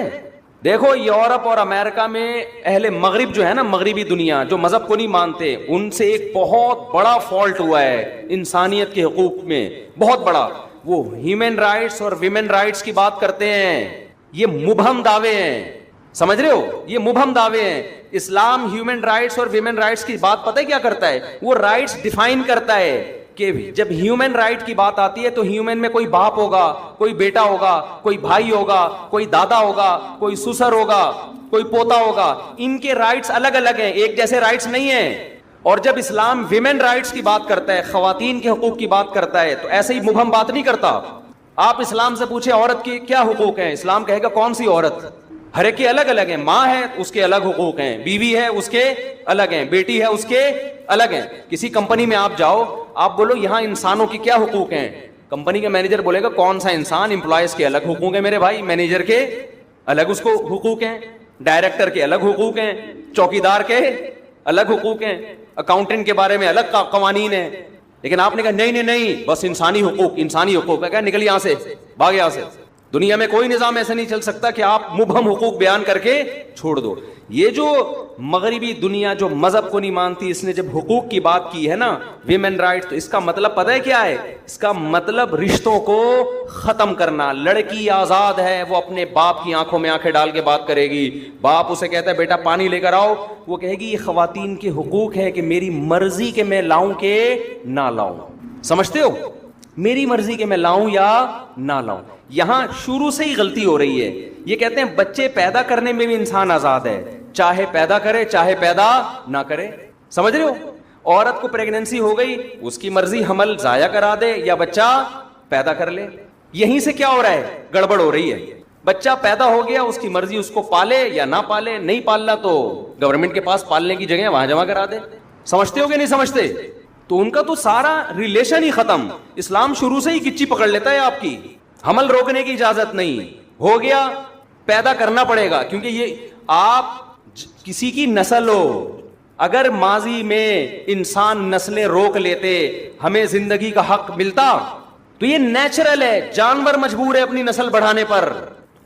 دیکھو یورپ اور امریکہ میں اہل مغرب جو ہے نا, مغربی دنیا جو مذہب کو نہیں مانتے, ان سے ایک بہت بڑا فالٹ ہوا ہے انسانیت کے حقوق میں, بہت بڑا. وہ ہیومن رائٹس اور ویمن رائٹس کی بات کرتے ہیں, یہ مبہم دعوے ہیں, سمجھ رہے ہو, یہ مبہم دعوے ہیں. اسلام ہیومن رائٹس اور ویمن رائٹس کی بات پتہ ہے کیا کرتا ہے؟ وہ رائٹس ڈیفائن کرتا ہے کہ جب ہیومن رائٹ کی بات آتی ہے تو ہیومن میں کوئی باپ ہوگا, کوئی بیٹا ہوگا, کوئی بھائی ہوگا, کوئی دادا ہوگا, کوئی سسر ہوگا, کوئی پوتا ہوگا. ان کے رائٹس الگ الگ ہیں, ایک جیسے رائٹس نہیں ہیں. اور جب اسلام ویمن رائٹس کی بات کرتا ہے, خواتین کے حقوق کی بات کرتا ہے, تو ایسے ہی مبہم بات نہیں کرتا. آپ اسلام سے پوچھیں عورت کے کیا حقوق ہیں, اسلام کہے گا کون سی عورت؟ ہر ایک کے الگ الگ ہیں. ماں ہے اس کے الگ حقوق ہیں, بیوی ہے اس کے الگ ہیں, بیٹی ہے اس کے الگ ہیں. کسی کمپنی میں آپ جاؤ, آپ بولو یہاں انسانوں کی کیا حقوق ہیں, کمپنی کا مینیجر بولے گا کون سا انسان؟ امپلائز کے الگ حقوق ہیں میرے بھائی, مینیجر کے الگ اس کو حقوق ہیں, ڈائریکٹر کے الگ حقوق ہیں, چوکیدار کے الگ حقوق ہیں, اکاؤنٹنٹ کے بارے میں الگ قوانین ہیں. لیکن آپ نے کہا نہیں نہیں نہیں, بس انسانی حقوق, انسانی حقوق ہے. کیا نکل یہاں سے, بھاگ یہاں سے. دنیا میں کوئی نظام ایسا نہیں چل سکتا کہ آپ مبہم حقوق بیان کر کے چھوڑ دو. یہ جو مغربی دنیا جو مذہب کو نہیں مانتی, اس نے جب حقوق کی بات کی ہے نا, ویمن رائٹ, تو اس کا مطلب پتہ ہے کیا ہے؟ اس کا مطلب رشتوں کو ختم کرنا. لڑکی آزاد ہے, وہ اپنے باپ کی آنکھوں میں آنکھیں ڈال کے بات کرے گی. باپ اسے کہتا ہے بیٹا پانی لے کر آؤ, وہ کہے گی یہ خواتین کے حقوق ہے کہ میری مرضی کے میں لاؤں کہ نہ لاؤں. سمجھتے ہو؟ میری مرضی کے میں لاؤں یا نہ لاؤں. یہاں شروع سے ہی غلطی ہو رہی ہے. یہ کہتے ہیں بچے پیدا کرنے میں بھی انسان آزاد ہے, چاہے پیدا کرے چاہے پیدا نہ کرے. سمجھ رہے ہو؟ عورت کو پریگننسی ہو گئی, اس کی مرضی حمل ضائع کرا دے یا بچہ پیدا کر لے. یہیں سے کیا ہو رہا ہے؟ گڑبڑ ہو رہی ہے. بچہ پیدا ہو گیا, اس کی مرضی اس کو پالے یا نہ پالے, نہیں پالنا تو گورنمنٹ کے پاس پالنے کی جگہ وہاں جمع کرا دے. سمجھتے ہو کہ نہیں سمجھتے؟ تو ان کا تو سارا ریلیشن ہی ختم. اسلام شروع سے ہی گچی پکڑ لیتا ہے آپ کی. حمل روکنے کی اجازت نہیں, ہو گیا پیدا کرنا پڑے گا. کیونکہ یہ آپ کسی کی نسل ہو, اگر ماضی میں انسان نسلیں روک لیتے, ہمیں زندگی کا حق ملتا, تو یہ نیچرل ہے. جانور مجبور ہے اپنی نسل بڑھانے پر,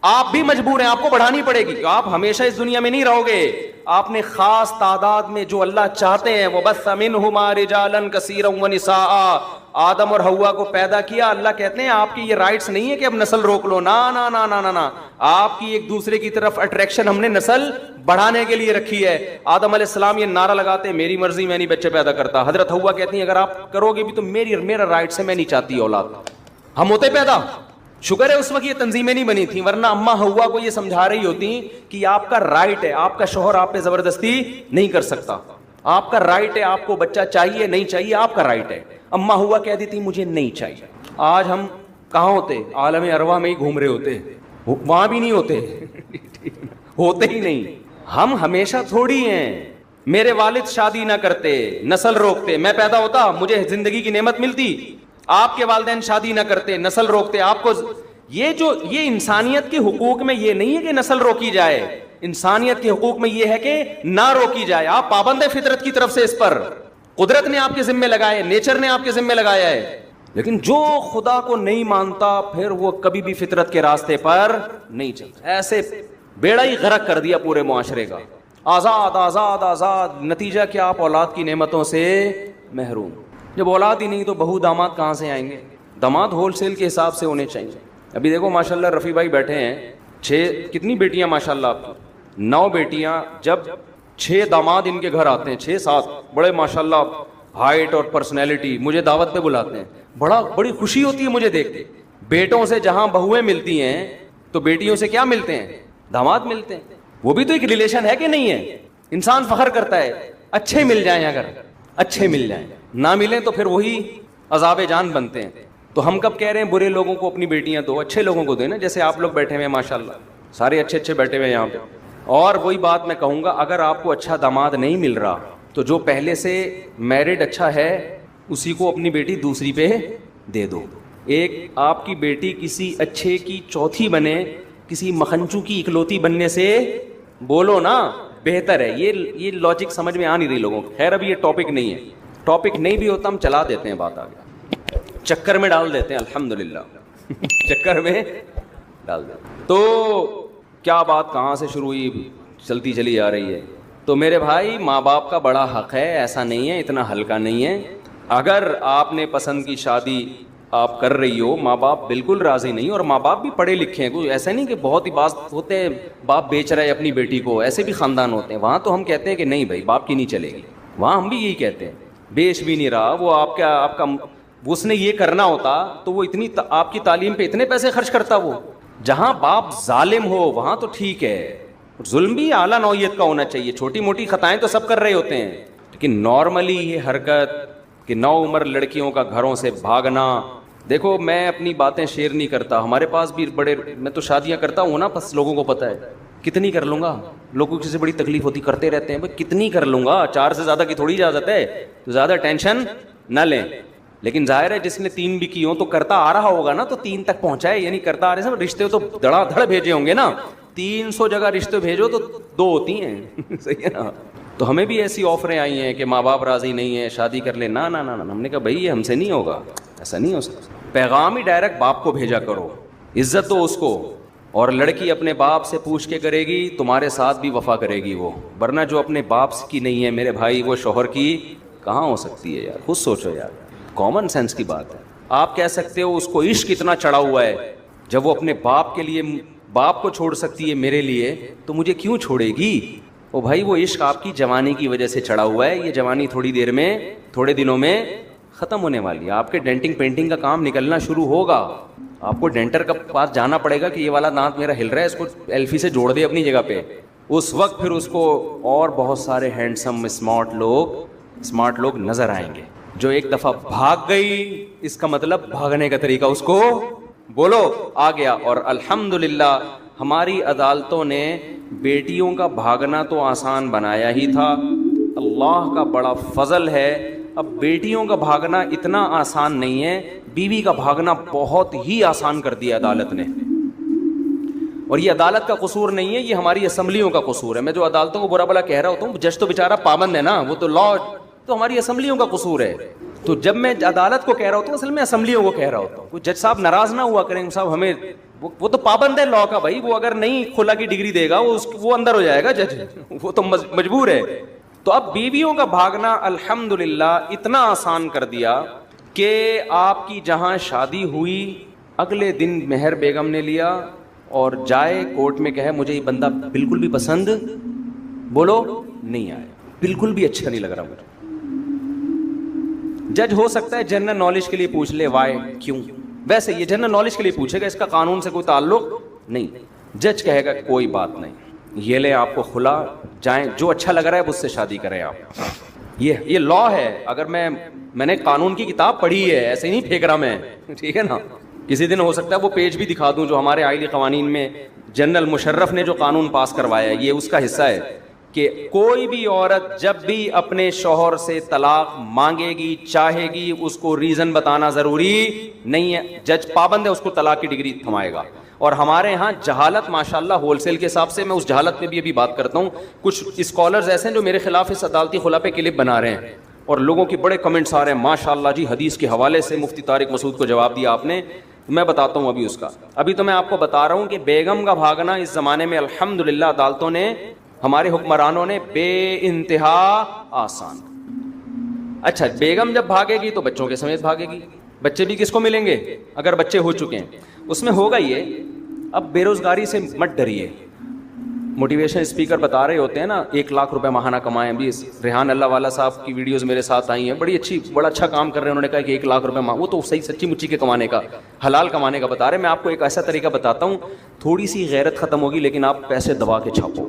آپ بھی مجبور ہیں, آپ کو بڑھانی پڑے گی. آپ ہمیشہ اس دنیا میں نہیں رہو گے. آپ نے خاص تعداد میں جو اللہ چاہتے ہیں, وَبَثَّ مِنْهُمَا رِجَالًا كَثِيرًا وَنِسَاءً, آدم اور حوا کو پیدا کیا. اللہ کہتے ہیں آپ کی یہ رائٹس نہیں ہے کہ اب نسل روک لو, نا نا نا نا نا, آپ کی ایک دوسرے کی طرف اٹریکشن ہم نے نسل بڑھانے کے لیے رکھی ہے. آدم علیہ السلام یہ نعرہ لگاتے ہیں میری مرضی, میں نہیں بچے پیدا کرتا. حضرت حوا کہتی ہیں اگر آپ کرو گے بھی تو میرا رائٹس ہے, میں نہیں چاہتی اولاد. ہم ہوتے پیدا, شکر ہے اس وقت یہ تنظیمیں نہیں بنی تھیں، ورنہ اما ہوا کو یہ سمجھا رہی ہوتی کہ آپ کا رائٹ ہے، آپ کا شوہر آپ پہ زبردستی نہیں کر سکتا، آپ کا رائٹ ہے، آپ کو بچہ چاہیے نہیں چاہیے آپ کا رائٹ ہے۔ اما ہوا کہہ دیتی مجھے نہیں چاہیے۔ آج ہم کہاں ہوتے؟ عالم ارواح میں ہی گھوم رہے ہوتے، وہاں بھی نہیں ہوتے ہوتے ہی نہیں۔ ہم ہمیشہ تھوڑی ہیں، میرے والد شادی نہ کرتے، نسل روکتے، میں پیدا ہوتا مجھے زندگی کی نعمت ملتی، آپ کے والدین شادی نہ کرتے، نسل روکتے، آپ کو یہ انسانیت کے حقوق میں یہ نہیں ہے کہ نسل روکی جائے، انسانیت کے حقوق میں یہ ہے کہ نہ روکی جائے۔ آپ پابند ہیں فطرت کی طرف سے، اس پر قدرت نے آپ کے ذمہ لگائے، نیچر نے آپ کے ذمہ لگایا ہے، لیکن جو خدا کو نہیں مانتا پھر وہ کبھی بھی فطرت کے راستے پر نہیں چلتا۔ ایسے بیڑا ہی غرق کر دیا پورے معاشرے کا، آزاد آزاد آزاد، نتیجہ کیا؟ آپ اولاد کی نعمتوں سے محروم۔ جب اولاد ہی نہیں تو بہو داماد کہاں سے آئیں گے؟ داماد ہول سیل کے حساب سے ہونے چاہیے۔ ابھی دیکھو ماشاءاللہ رفیع بھائی بیٹھے ہیں، 6 کتنی بیٹیاں ماشاءاللہ آپ کی؟ 9 بیٹیاں، جب 6 داماد ان کے گھر آتے ہیں، 6-7 بڑے ماشاءاللہ ہائٹ اور پرسنالٹی، مجھے دعوت پہ بلاتے ہیں، بڑی خوشی ہوتی ہے مجھے دیکھ کے۔ بیٹوں سے جہاں بہویں ملتی ہیں تو بیٹیوں سے کیا ملتے ہیں؟ داماد ملتے ہیں۔ وہ بھی تو ایک ریلیشن ہے کہ نہیں ہے؟ انسان فخر کرتا ہے اچھے مل جائیں، اگر اچھے مل جائیں، نہ ملیں تو پھر وہی عذاب جان بنتے ہیں۔ تو ہم کب کہہ رہے ہیں برے لوگوں کو اپنی بیٹیاں دو، اچھے لوگوں کو دینا، جیسے آپ لوگ بیٹھے ہوئے ہیں ماشاءاللہ، سارے اچھے اچھے بیٹھے ہوئے ہیں یہاں پہ۔ اور وہی بات میں کہوں گا، اگر آپ کو اچھا داماد نہیں مل رہا تو جو پہلے سے میرڈ اچھا ہے اسی کو اپنی بیٹی دوسری پہ دے دو۔ ایک آپ کی بیٹی کسی اچھے کی چوتھی بنے کسی مکھنچو کی اکلوتی بننے سے بولو نا بہتر ہے۔ یہ لاجک سمجھ میں آ نہیں رہی لوگوں کو۔ خیر ابھی یہ ٹاپک نہیں ہے، ٹاپک نہیں بھی ہوتا ہم چلا دیتے ہیں، بات آگے چکر میں ڈال دیتے ہیں، الحمدللہ چکر میں ڈال دیتے ہیں۔ تو کیا بات کہاں سے شروع ہوئی، چلتی چلی آ رہی ہے۔ تو میرے بھائی ماں باپ کا بڑا حق ہے، ایسا نہیں ہے، اتنا ہلکا نہیں ہے۔ اگر آپ نے پسند کی شادی آپ کر رہی ہو، ماں باپ بالکل راضی نہیں، اور ماں باپ بھی پڑھے لکھے ہیں، کوئی ایسا نہیں کہ بہت ہی بات ہوتے ہیں باپ بیچ رہا ہے اپنی بیٹی کو، ایسے بھی خاندان ہوتے ہیں، وہاں تو ہم کہتے ہیں کہ نہیں بھائی باپ کی نہیں چلے گی، وہاں ہم بھی یہی کہتے ہیں، بیچ بھی نہیں رہا وہ آپ کا اس نے یہ کرنا ہوتا تو وہ اتنی آپ کی تعلیم پہ اتنے پیسے خرچ کرتا۔ وہ جہاں باپ ظالم ہو وہاں تو ٹھیک ہے، ظلم بھی اعلیٰ نوعیت کا ہونا چاہیے، چھوٹی موٹی خطائیں تو سب کر رہے ہوتے ہیں، لیکن نارملی یہ حرکت کہ نوعمر لڑکیوں کا گھروں سے بھاگنا۔ دیکھو میں اپنی باتیں شیئر نہیں کرتا، ہمارے پاس بھی میں تو شادیاں کرتا ہوں نا، بس لوگوں کو پتہ ہے کتنی کر لوں گا، لوگوں کی سے بڑی تکلیف ہوتی، کرتے رہتے ہیں بھائی کتنی کر لوں گا، 4 سے زیادہ کی تھوڑی اجازت ہے، تو زیادہ ٹینشن نہ لیں۔ لیکن ظاہر ہے جس نے 3 بھی کی ہوں تو کرتا آ رہا ہوگا نا، تو 3 تک پہنچائے، یعنی کرتا آ رہے ہیں، رشتے تو دھڑا دھڑ بھیجے ہوں گے نا، 300 جگہ رشتے بھیجو تو 2 ہوتی ہیں صحیح ہے نا۔ تو ہمیں بھی ایسی آفریں آئی ہیں کہ ماں باپ راضی نہیں ہیں، شادی کر لیں، نہ نہ نہ، ہم نے کہا بھائی یہ ہم سے نہیں ہوگا، ایسا نہیں ہو سکتا۔ پیغام ہی ڈائریکٹ باپ کو بھیجا کرو، عزت دو اس کو، اور لڑکی اپنے باپ سے پوچھ کے کرے گی تمہارے ساتھ بھی وفا کرے گی وہ، ورنہ جو اپنے باپ کی نہیں ہے میرے بھائی وہ شوہر کی کہاں ہو سکتی ہے یار، خود سوچو یار، کامن سینس کی بات ہے۔ آپ کہہ سکتے ہو اس کو عشق اتنا چڑھا ہوا ہے، جب وہ اپنے باپ کے لیے باپ کو چھوڑ سکتی ہے میرے لیے تو مجھے کیوں چھوڑے گی؟ او بھائی وہ عشق آپ کی جوانی کی وجہ سے چڑھا ہوا ہے، یہ جوانی تھوڑی دیر میں، تھوڑے دنوں میں ختم ہونے والی ہے، آپ کے ڈینٹنگ پینٹنگ کا کام نکلنا شروع ہوگا، آپ کو ڈینٹر کے پاس جانا پڑے گا کہ یہ والا دانت میرا ہل رہا ہے، اس کو ایلفی سے جوڑ دے اپنی جگہ پہ، اس وقت پھر اس کو اور بہت سارے ہینڈسم اسمارٹ لوگ نظر آئیں گے۔ جو ایک دفعہ بھاگ گئی اس کا مطلب بھاگنے کا طریقہ اس کو بولو آ گیا، اور الحمدللہ ہماری عدالتوں نے بیٹیوں کا بھاگنا تو آسان بنایا ہی تھا، اللہ کا بڑا فضل ہے اب بیٹیوں کا بھاگنا اتنا آسان نہیں ہے، بیوی کا بھاگنا بہت ہی آسان کر دیا عدالت نے۔ اور یہ عدالت کا قصور نہیں ہے، یہ ہماری اسمبلیوں کا قصور ہے۔ میں جو عدالتوں کو برا بلا کہہ رہا ہوتا ہوں، جج تو بیچارہ پابند ہے نا، وہ تو لا، تو ہماری اسمبلیوں کا قصور ہے۔ تو جب میں عدالت کو کہہ رہا ہوتا ہوں اصل میں اسمبلیوں کو کہہ رہا ہوتا ہوں۔ جج صاحب ناراض نہ ہوا کریں صاحب، ہمیں وہ تو پابند ہے لا کا بھائی، وہ اگر نہیں کھلا کی ڈگری دے گا وہ اندر ہو جائے گا جج، وہ تو مجبور ہے۔ تو اب بیویوں کا بھاگنا الحمدللہ اتنا آسان کر دیا کہ آپ کی جہاں شادی ہوئی اگلے دن مہر بیگم نے لیا اور جائے کورٹ میں کہے مجھے یہ بندہ بالکل بھی پسند بولو نہیں آیا، بالکل بھی اچھا نہیں لگ رہا مجھے۔ جج ہو سکتا ہے جنرل نالج کے لیے پوچھ لے وائی، کیوں، ویسے یہ جنرل نالج کے لیے پوچھے گا, اس کا قانون سے کوئی تعلق نہیں. جج کہے گا کوئی بات نہیں, یہ لے آپ کو کھلا, جائیں جو اچھا لگ رہا ہے اس سے شادی کریں آپ. یہ لا ہے. اگر میں نے قانون کی کتاب پڑھی ہے, ایسے نہیں پھینک رہا میں, ٹھیک ہے نا. کسی دن ہو سکتا ہے وہ پیج بھی دکھا دوں جو ہمارے آئلی قوانین میں جنرل مشرف نے جو قانون پاس کروایا ہے, یہ اس کا حصہ ہے کہ کوئی بھی عورت جب بھی اپنے شوہر سے طلاق مانگے گی, چاہے گی, اس کو ریزن بتانا ضروری نہیں ہے. جج پابند ہے, اس کو طلاق کی ڈگری تھمائے گا. اور ہمارے ہاں جہالت ماشاءاللہ ہول سیل کے حساب سے, میں اس جہالت پہ بھی ابھی بات کرتا ہوں. کچھ اسکالرز ایسے ہیں جو میرے خلاف اس عدالتی خلا پہ کلپ بنا رہے ہیں, اور لوگوں کے بڑے کمنٹس آ رہے ہیں ماشاءاللہ جی حدیث کے حوالے سے مفتی طارق مسعود کو جواب دیا آپ نے. میں بتاتا ہوں ابھی اس کا. ابھی تو میں آپ کو بتا رہا ہوں کہ بیگم کا بھاگنا اس زمانے میں الحمدللہ عدالتوں نے, ہمارے حکمرانوں نے بے انتہا آسان. اچھا, بیگم جب بھاگے گی تو بچوں کے سمیت بھاگے گی. بچے بھی کس کو ملیں گے اگر بچے ہو چکے ہیں؟ اس میں ہوگا یہ. اب بے روزگاری سے مت ڈریے. موٹیویشن اسپیکر بتا رہے ہوتے ہیں نا 1 لاکھ روپے ماہانہ کمائیں. ابھی ریحان اللہ والا صاحب کی ویڈیوز میرے ساتھ آئی ہیں, بڑا اچھا کام کر رہے ہیں. انہوں نے کہا کہ 1 لاکھ روپے وہ تو صحیح سچی مچی کے کمانے کا, حلال کمانے کا بتا رہے. میں آپ کو ایک ایسا طریقہ بتاتا ہوں, تھوڑی سی غیرت ختم ہوگی لیکن آپ پیسے دبا کے چھاپو.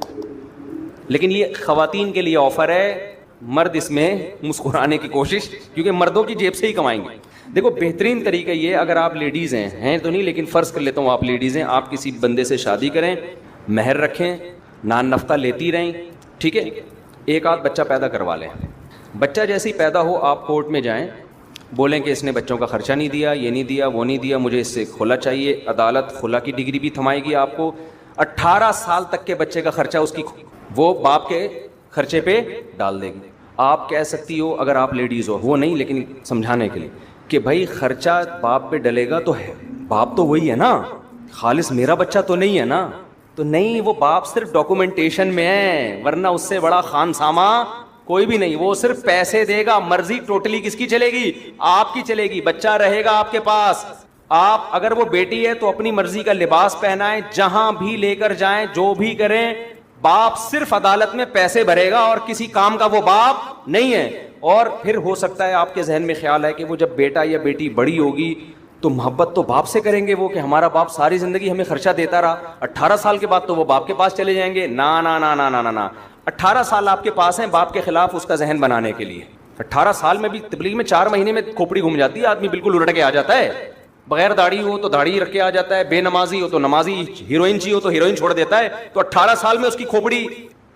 لیکن یہ خواتین کے لیے آفر ہے, مرد اس میں مسکرانے کی کوشش, کیونکہ مردوں کی جیب سے ہی کمائیں گے. دیکھو بہترین طریقہ یہ, اگر آپ لیڈیز ہیں تو نہیں, لیکن فرض کر لیتا ہوں آپ لیڈیز ہیں, آپ کسی بندے سے شادی کریں, مہر رکھیں, نان نفقہ لیتی رہیں, ٹھیک ہے, 1 آدھ بچہ پیدا کروا لیں. بچہ جیسے ہی پیدا ہو آپ کورٹ میں جائیں, بولیں کہ اس نے بچوں کا خرچہ نہیں دیا, یہ نہیں دیا, وہ نہیں دیا, مجھے اس سے کھلا چاہیے. عدالت خلا کی ڈگری بھی تھمائے گی آپ کو. 18 سال تک کے بچے کا خرچہ اس کی وہ باپ کے خرچے پہ ڈال دے گی. آپ کہہ سکتی ہو اگر آپ لیڈیز ہو, وہ نہیں لیکن سمجھانے کے لیے, کہ بھائی خرچہ باپ پہ ڈلے گا تو ہے, باپ تو وہی ہے نا, خالص میرا بچہ تو نہیں ہے نا. تو نہیں, وہ باپ صرف ڈاکومنٹیشن میں ہے, ورنہ اس سے بڑا خان سامہ کوئی بھی نہیں. وہ صرف پیسے دے گا, مرضی ٹوٹلی کس کی چلے گی؟ آپ کی چلے گی. بچہ رہے گا آپ کے پاس. آپ اگر وہ بیٹی ہے تو اپنی مرضی کا لباس پہنائیں, جہاں بھی لے کر جائیں, جو بھی کریں, باپ صرف عدالت میں پیسے بھرے گا اور کسی کام کا وہ باپ نہیں ہے. اور پھر ہو سکتا ہے آپ کے ذہن میں خیال ہے کہ وہ جب بیٹا یا بیٹی بڑی ہوگی تو محبت تو باپ سے کریں گے وہ, کہ ہمارا باپ ساری زندگی ہمیں خرچہ دیتا رہا, 18 سال کے بعد تو وہ باپ کے پاس چلے جائیں گے. نا نا نا نا نا نا, 18 سال آپ کے پاس ہیں باپ کے خلاف اس کا ذہن بنانے کے لیے. 18 سال میں بھی تبلیغ میں 4 مہینے میں کھوپڑی گھوم جاتی ہے, آدمی بالکل الٹ کے آ جاتا ہے. بغیر داڑھی ہو تو داڑھی رکھ کے آ جاتا ہے, بے نمازی ہو تو نمازی, ہیروئن چاہیے ہو تو ہیروئن چھوڑ دیتا ہے. تو 18 سال میں اس کی کھوپڑی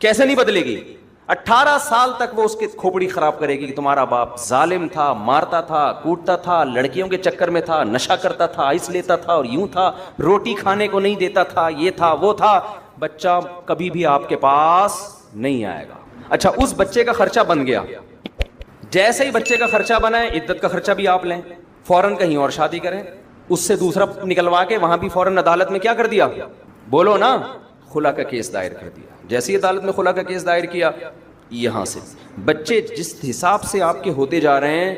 کیسے نہیں بدلے گی؟ 18 سال تک وہ اس کی کھوپڑی خراب کرے گی کہ تمہارا باپ ظالم تھا, مارتا تھا, کوٹتا تھا, لڑکیوں کے چکر میں تھا, نشہ کرتا تھا, آئس لیتا تھا, اور یوں تھا, روٹی کھانے کو نہیں دیتا تھا, یہ تھا وہ تھا. بچہ کبھی بھی آپ کے پاس نہیں آئے گا. اچھا, اس بچے کا خرچہ بن گیا, جیسے ہی بچے کا خرچہ بنا ہے عدت کا خرچہ بھی آپ لیں, فوراً کہیں اور شادی کریں, اس سے دوسرا نکلوا کے وہاں بھی فوراً عدالت میں کیا کر دیا؟ بولو نا, خلا کا کیس دائر کر دیا. جیسے ہی عدالت میں خلا کا کیس دائر کیا, یہاں سے بچے جس حساب سے آپ کے ہوتے جا رہے ہیں,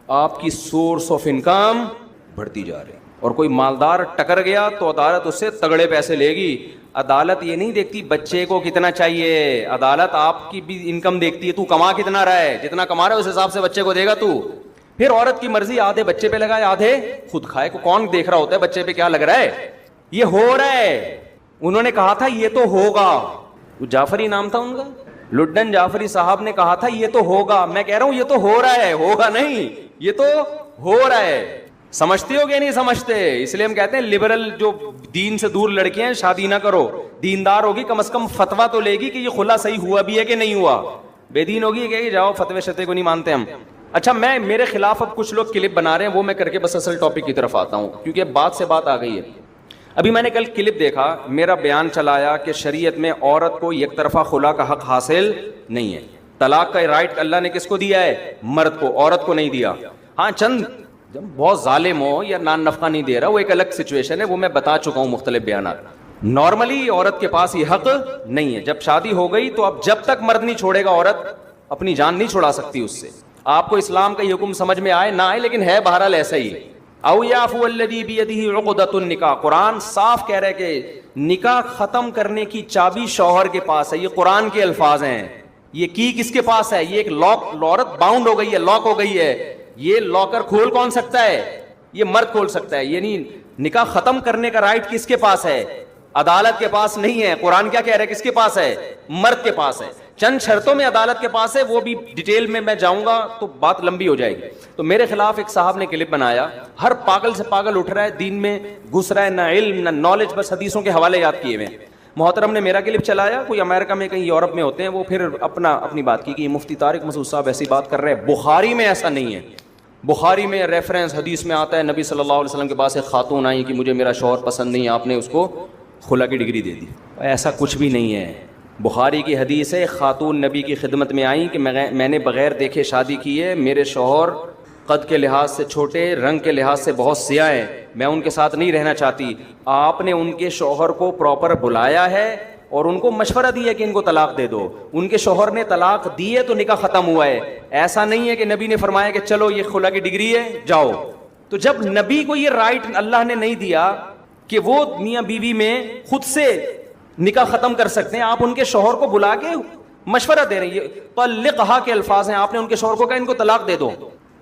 آپ کی سورس آف انکم بڑھتی جا رہی ہے. اور کوئی مالدار ٹکر گیا تو عدالت اس سے تگڑے پیسے لے گی. عدالت یہ نہیں دیکھتی بچے کو کتنا چاہیے, عدالت آپ کی بھی انکم دیکھتی ہے, تو کما کتنا رہا ہے, جتنا کما رہا ہے اس حساب سے بچے کو دے گا تو. پھر عورت کی مرضی, آدھے بچے پہ لگائے آدھے خود کھائے. کو کون دیکھ رہا ہوتا ہے بچے پہ کیا لگ رہا ہے؟ یہ ہو رہا ہے. انہوں نے کہا تھا یہ تو ہوگا, جعفری نام تھا ان کا, لڈن جعفری صاحب نے کہا تھا یہ تو ہوگا. میں کہہ رہا ہوں یہ تو ہو رہا ہے, ہوگا نہیں, یہ تو ہو رہا ہے. سمجھتے ہو کہ نہیں سمجھتے؟ اس لیے ہم کہتے ہیں لبرل جو دین سے دور لڑکیاں شادی نہ کرو. دیندار ہوگی کم از کم فتوا تو لے گی کہ یہ خلا صحیح ہوا بھی ہے کہ نہیں ہوا. بے دین ہوگی کہ جاؤ فتوے شتے کو نہیں مانتے ہم. اچھا, میں میرے خلاف اب کچھ لوگ کلپ بنا رہے ہیں, وہ میں کر کے بس اصل ٹاپک کی طرف آتا ہوں کیونکہ بات سے بات آ گئی ہے. ابھی میں نے کل کلپ دیکھا, میرا بیان چلایا کہ شریعت میں عورت کو یک طرفہ خلا کا حق حاصل نہیں ہے. طلاق کا رائٹ اللہ نے کس کو دیا ہے؟ مرد کو, عورت کو نہیں دیا. ہاں, چند جب بہت ظالم ہو یا نان نفقہ نہیں دے رہا, وہ ایک الگ سچویشن ہے, وہ میں بتا چکا ہوں مختلف بیانات. نارملی عورت کے پاس یہ حق نہیں ہے. جب شادی ہو گئی تو اب جب تک مرد نہیں چھوڑے گا عورت اپنی جان نہیں چھڑا سکتی اس سے. آپ کو اسلام کا یہ حکم سمجھ میں آئے نہ آئے, لیکن ہے بہرحال ایسا ہی. او یعفو الذی بیدہ عقدۃ النکاح, قرآن صاف کہہ رہا ہے کہ نکاح ختم کرنے کی چابی شوہر کے پاس ہے. یہ قرآن کے الفاظ ہیں. یہ کی کس کے پاس ہے؟ یہ ایک لاک, عورت باؤنڈ ہو گئی ہے, لاک ہو گئی ہے, یہ لاکر کھول کون سکتا ہے؟ یہ مرد کھول سکتا ہے. یعنی نکاح ختم کرنے کا رائٹ کس کے پاس ہے؟ عدالت کے پاس نہیں ہے. قرآن کیا کہہ رہا ہے؟ کس کے پاس ہے؟ مرد کے پاس ہے. چند شرطوں میں عدالت کے پاس ہے, وہ بھی ڈیٹیل میں جاؤں گا تو بات لمبی ہو جائے گی. تو میرے خلاف ایک صاحب نے کلپ بنایا, ہر پاگل سے پاگل اٹھ رہا ہے, دین میں گھس رہا ہے, نہ علم نہ نالج, بس حدیثوں کے حوالے یاد کیے ہوئے. محترم نے میرا کلپ چلایا, کوئی امریکہ میں کہیں یورپ میں ہوتے ہیں, وہ پھر اپنی بات کی کہ یہ مفتی طارق مسعود صاحب ایسی بات کر رہے ہیں. بخاری میں ایسا نہیں ہے. بخاری میں ریفرنس حدیث میں آتا ہے, نبی صلی اللہ علیہ وسلم کے پاس ایک خاتون آئی کہ مجھے میرا شوہر پسند نہیں, آپ نے اس کو خلا کی ڈگری دے دی. ایسا کچھ بھی نہیں ہے. بخاری کی حدیث ہے, خاتون نبی کی خدمت میں آئیں کہ میں نے بغیر دیکھے شادی کی ہے, میرے شوہر قد کے لحاظ سے چھوٹے, رنگ کے لحاظ سے بہت سیاہ ہیں, میں ان کے ساتھ نہیں رہنا چاہتی. آپ نے ان کے شوہر کو پراپر بلایا ہے اور ان کو مشورہ دیا کہ ان کو طلاق دے دو. ان کے شوہر نے طلاق دی ہے تو نکاح ختم ہوا ہے. ایسا نہیں ہے کہ نبی نے فرمایا کہ چلو یہ خلا کی ڈگری ہے جاؤ. تو جب نبی کو یہ رائٹ اللہ نے نہیں دیا کہ وہ میاں بیوی میں خود سے نکاح ختم کر سکتے ہیں, آپ ان کے شوہر کو بلا کے مشورہ دے رہے ہیں. طلقھا کے الفاظ ہیں, آپ نے ان کے شوہر کو کہا ان کو طلاق دے دو.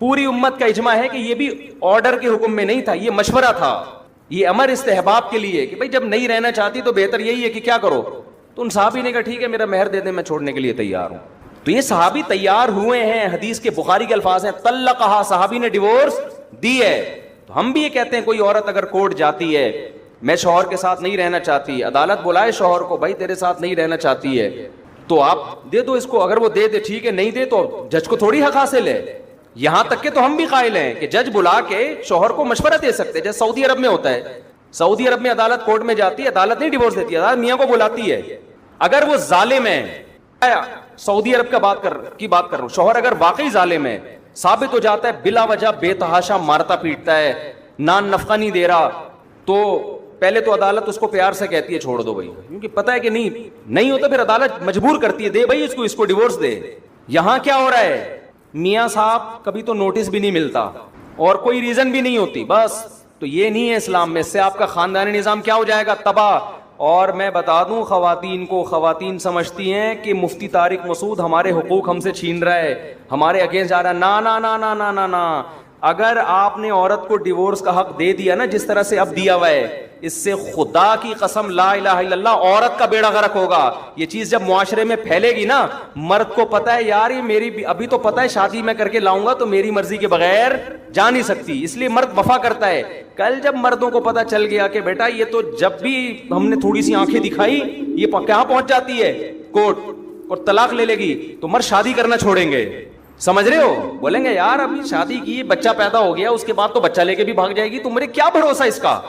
پوری امت کا اجماع ہے کہ یہ بھی آرڈر کے حکم میں نہیں تھا, یہ مشورہ تھا, یہ امر استحباب کے لیے کہ بھائی جب نہیں رہنا چاہتی تو بہتر یہی ہے کہ کیا کرو. تو ان صحابی نے کہا ٹھیک ہے میرا مہر دے دیں, میں چھوڑنے کے لیے تیار ہوں. تو یہ صحابی تیار ہوئے ہیں. حدیث کے بخاری کے الفاظ ہیں طلقھا, صحابی نے ڈیورس دی ہے. تو ہم بھی یہ کہتے ہیں کوئی عورت اگر کورٹ جاتی ہے, میں شوہر کے ساتھ نہیں رہنا چاہتی, عدالت بلائے شوہر کو, بھائی تیرے ساتھ نہیں رہنا چاہتی ہے تو آپ دے دو اس کو. اگر وہ دے دے ٹھیک ہے, نہیں دے تو جج کو تھوڑی حق حاصل ہے. یہاں تک کہ تو ہم بھی قائل ہیں کہ جج بلا کے شوہر کو مشورہ دے سکتے, جیسے سعودی عرب میں ہوتا ہے. سعودی عرب میں عدالت کورٹ میں جاتی ہے, عدالت نہیں ڈیورس دیتی, عدالت میاں کو بلاتی ہے. اگر وہ ظالم ہے, سعودی عرب کی بات کر رہا ہوں, شوہر اگر واقعی ظالم ہے, ثابت ہو جاتا ہے بلا وجہ بے تحاشا مارتا پیٹتا ہے, نان نفقہ نہیں دے رہا, تو پہلے تو عدالت اس کو پیار سے کہتی ہے چھوڑ دو بھائی, کیونکہ پتہ ہے کہ نہیں ہوتا, پھر عدالت مجبور کرتی ہے دے بھائی اس کو ڈیورس دے. یہاں کیا ہو رہا ہے, میاں صاحب کبھی تو نوٹس بھی نہیں ملتا اور کوئی ریزن بھی نہیں ہوتی بس. تو یہ نہیں ہے اسلام میں, اس سے آپ کا خاندانی نظام کیا ہو جائے گا, تباہ. اور میں بتا دوں خواتین کو, خواتین سمجھتی ہیں کہ مفتی طارق مسعود ہمارے حقوق ہم سے چھین رہا ہے, ہمارے اگینسٹ جا رہا ہے. نا نا نا نا نا نا نا. اگر آپ نے عورت کو ڈیورس کا حق دے دیا نا, جس طرح سے اب دیا ہوا ہے, اس سے خدا کی قسم لا الہ الا اللہ عورت کا بیڑا غرق ہوگا. یہ چیز جب معاشرے میں پھیلے گی نا, مرد کو پتا ہے یار یہ میری ابھی تو پتا ہے شادی میں کر کے لاؤں گا تو میری مرضی کے بغیر جا نہیں سکتی, اس لیے مرد وفا کرتا ہے. کل جب مردوں کو پتا چل گیا کہ بیٹا یہ تو جب بھی ہم نے تھوڑی سی آنکھیں دکھائی یہ کہاں پہنچ جاتی ہے کورٹ اور طلاق لے لے گی, تو مرد شادی کرنا چھوڑیں گے. سمجھ رہے ہو, بولیں گے یار ابھی شادی کی, بچہ پیدا ہو گیا, اس کے بعد تو بچہ لے کے بھی بھاگ جائے گی, تمہیں کیا بھروسہ اس کا.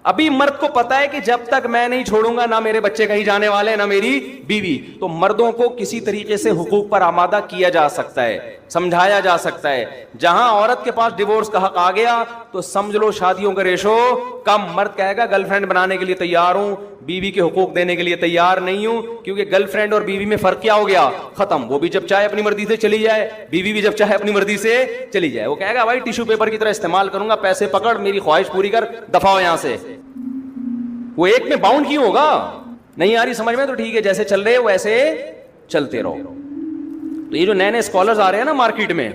ابھی مرد کو پتا ہے کہ جب تک میں نہیں چھوڑوں گا نہ میرے بچے کہیں جانے والے نہ میری بیوی. تو مردوں کو کسی طریقے سے حقوق پر آمادہ کیا جا سکتا ہے, سمجھایا جا سکتا ہے. جہاں عورت کے پاس ڈیورس کا حق آ گیا تو سمجھ لو شادیوں کا ریشو کم. مرد کہے گا گرل فرینڈ بنانے کے لیے تیار ہوں, بیوی کے حقوق دینے کے لیے تیار نہیں ہوں, کیونکہ گرل فرینڈ اور بیوی میں فرق کیا ہو گیا, ختم. وہ بھی جب چاہے اپنی مرضی سے چلی جائے, بیوی بھی جب چاہے اپنی مرضی سے چلی جائے. وہ کہے گا بھائی ٹیشو پیپر کی طرح استعمال کروں گا, پیسے پکڑ, میری خواہش پوری کر, دفع ہو یہاں سے. وہ ایک میں باؤنڈ کیوں ہوگا, نہیں آ رہی سمجھ میں تو ٹھیک ہے, جیسے چل رہے ویسے چلتے رہو. تو یہ جو نئے اسکالرز آ رہے ہیں نا مارکیٹ میں,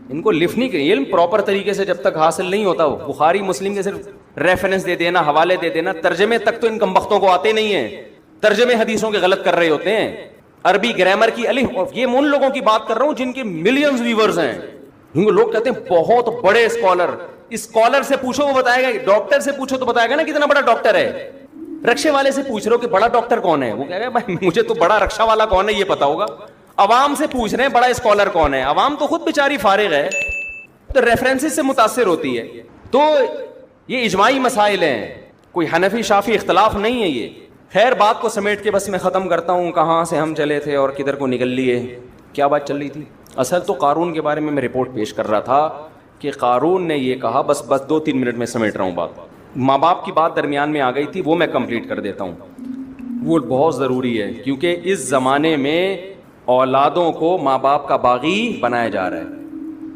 ان کو لفٹ نہیں کریں, علم پراپر طریقے سے جب تک حاصل نہیں ہوتا, وہ بخاری مسلم کے صرف ریفرنس دے دینا, حوالے دے دینا, ترجمے تک تو ان کمبختوں کو آتے نہیں ہیں, ترجمے حدیثوں کے غلط کر رہے ہوتے ہیں. عربی گرامر کی الف, یہ میں ان لوگوں کی بات کر رہا ہوں جن کے ملینز ویورز ہیں. لوگ کہتے ہیں بہت بڑے اسکالر سے پوچھو وہ بتائے گا, ڈاکٹر سے پوچھو تو بتائے گا نا کتنا بڑا ڈاکٹر ہے. رکشے والے سے پوچھ رہے ہو کہ بڑا ڈاکٹر کون ہے, وہ کہے گا بھائی مجھے تو بڑا رکشا والا کون ہے یہ پتا ہوگا. عوام سے پوچھ رہے ہیں بڑا اسکالر کون ہے, عوام تو خود بیچاری فارغ ہے, تو ریفرنسز سے متاثر ہوتی ہے. تو یہ اجماعی مسائل ہیں, کوئی حنفی شافی اختلاف نہیں ہے یہ. خیر بات کو سمیٹ کے بس میں ختم کرتا ہوں, کہاں سے ہم چلے تھے اور کدھر کو نکل لیے, کیا بات چل رہی تھی. اصل تو قارون کے بارے میں رپورٹ پیش کر رہا تھا کہ قارون نے یہ کہا, بس 2-3 منٹ میں سمیٹ رہا ہوں بات. ماں باپ کی بات درمیان میں آ گئی تھی, وہ میں کمپلیٹ کر دیتا ہوں, وہ بہت ضروری ہے, کیونکہ اس زمانے میں اولادوں کو ماں باپ کا باغی بنایا جا رہا ہے.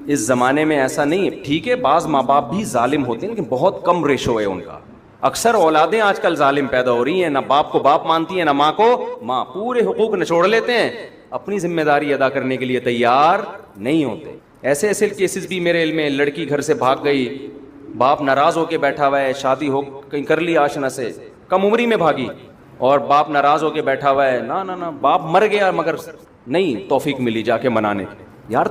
اس زمانے میں ایسا نہیں ہے, ٹھیک ہے بعض ماں باپ بھی ظالم ہوتے ہیں لیکن بہت کم ریشو ہے ان کا. اکثر اولادیں آج کل ظالم پیدا ہو رہی ہیں, نہ باپ کو باپ مانتی ہیں نہ ماں کو ماں, پورے حقوق نچوڑ لیتے ہیں, اپنی ذمہ داری ادا کرنے کے لیے تیار نہیں ہوتے. ایسے کیسز بھی میرے علم میں, لڑکی گھر سے بھاگ گئی, باپ ناراض ہو کے بیٹھا ہوا ہے, شادی ہو کہیں کر لی آشنا سے, کم عمری میں بھاگی, اور باپ ناراض ہو کے بیٹھا ہوا ہے, نا باپ مر گیا مگر نہیں توفیق ملی جا کے منانے کی. یار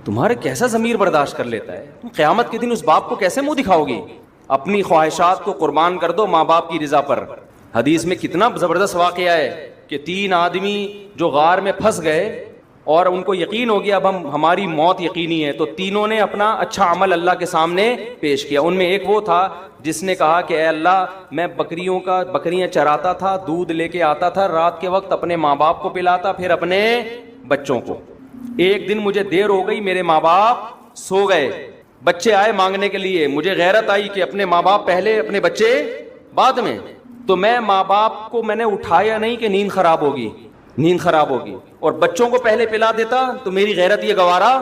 تمہارے کیسا ضمیر برداشت کر لیتا ہے؟ تم قیامت کے دن اس باپ کو کیسے منہ دکھاؤ گی؟ اپنی خواہشات کو قربان کر دو ماں باپ کی رضا پر. حدیث میں کتنا زبردست واقعہ ہے کہ 3 آدمی جو غار میں پھنس گئے اور ان کو یقین ہو گیا اب ہماری موت یقینی ہے, تو تینوں نے اپنا اچھا عمل اللہ کے سامنے پیش کیا. ان میں ایک وہ تھا جس نے کہا کہ اے اللہ, میں بکریاں چراتا تھا, دودھ لے کے آتا تھا, رات کے وقت اپنے ماں باپ کو پلاتا, پھر اپنے بچوں کو. ایک دن مجھے دیر ہو گئی, میرے ماں باپ سو گئے, بچے آئے مانگنے کے لیے, مجھے غیرت آئی کہ اپنے ماں باپ پہلے اپنے بچے بعد میں, تو میں ماں باپ کو میں نے اٹھایا نہیں کہ نیند خراب ہوگی, اور بچوں کو پہلے پلا دیتا تو میری غیرت یہ گوارا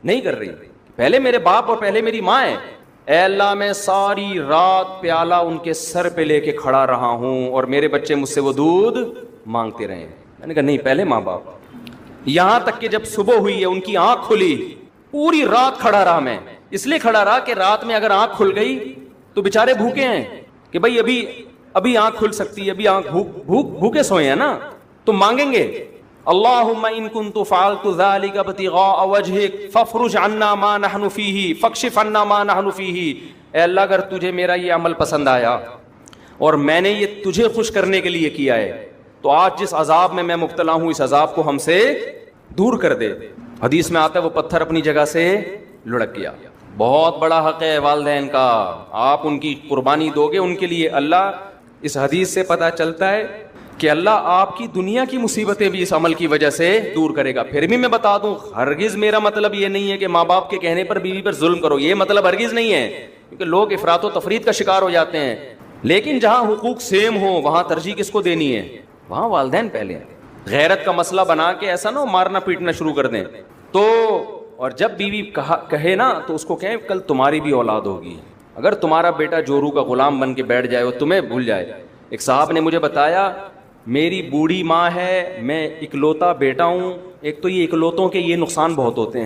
نہیں کر رہی, پہلے میرے باپ اور پہلے میری ماں ہے. اے اللہ میں ساری رات پیالہ ان کے سر پہ لے کے کھڑا رہا ہوں اور میرے بچے مجھ سے وہ دودھ مانگتے رہے. میں نے کہا نہیں, پہلے ماں باپ. یہاں تک کہ جب صبح ہوئی ہے ان کی آنکھ کھلی, پوری رات کھڑا رہا میں, اس لیے کھڑا رہا کہ رات میں اگر آنکھ کھل گئی تو بےچارے بھوکے ہیں کہ بھائی ابھی آنکھ کھل سکتی ہے, ابھی آنکھ بھوکے سوئے ہیں نا, تو مانگیں گے اللہم ان کنت فعلت ذلک ابتغاء وجہک فافرج عنا ما نحن فیہ فاکشف عنا ما نحن فیہ. اے اللہ اگر تجھے میرا یہ عمل پسند آیا اور میں نے یہ تجھے خوش کرنے کے لیے کیا ہے تو آج جس عذاب میں مبتلا ہوں اس عذاب کو ہم سے دور کر دے. حدیث میں آتا ہے وہ پتھر اپنی جگہ سے لڑک گیا. بہت بڑا حق ہے والدین کا, آپ ان کی قربانی دو گے ان کے لیے. اللہ, اس حدیث سے پتہ چلتا ہے کہ اللہ آپ کی دنیا کی مصیبتیں بھی اس عمل کی وجہ سے دور کرے گا. پھر بھی میں بتا دوں, ہرگز میرا مطلب یہ نہیں ہے کہ ماں باپ کے کہنے پر بیوی پر ظلم کرو, یہ مطلب ہرگز نہیں ہے, کیونکہ لوگ افراط و تفریط کا شکار ہو جاتے ہیں. لیکن جہاں حقوق سیم ہوں وہاں ترجیح کس کو دینی ہے؟ وہاں والدین پہلے ہیں. غیرت کا مسئلہ بنا کے ایسا نہ ہو مارنا پیٹنا شروع کر دیں. تو اور جب بیوی کہے نا تو اس کو کہیں کل تمہاری بھی اولاد ہوگی. اگر تمہارا بیٹا جورو کا غلام بن کے بیٹھ جائے وہ تمہیں بھول جائے. ایک صاحب نے مجھے بتایا میری بوڑھی ماں ہے, میں اکلوتا بیٹا ہوں. ایک تو یہ اکلوتوں کے یہ نقصان بہت ہوتے ہیں.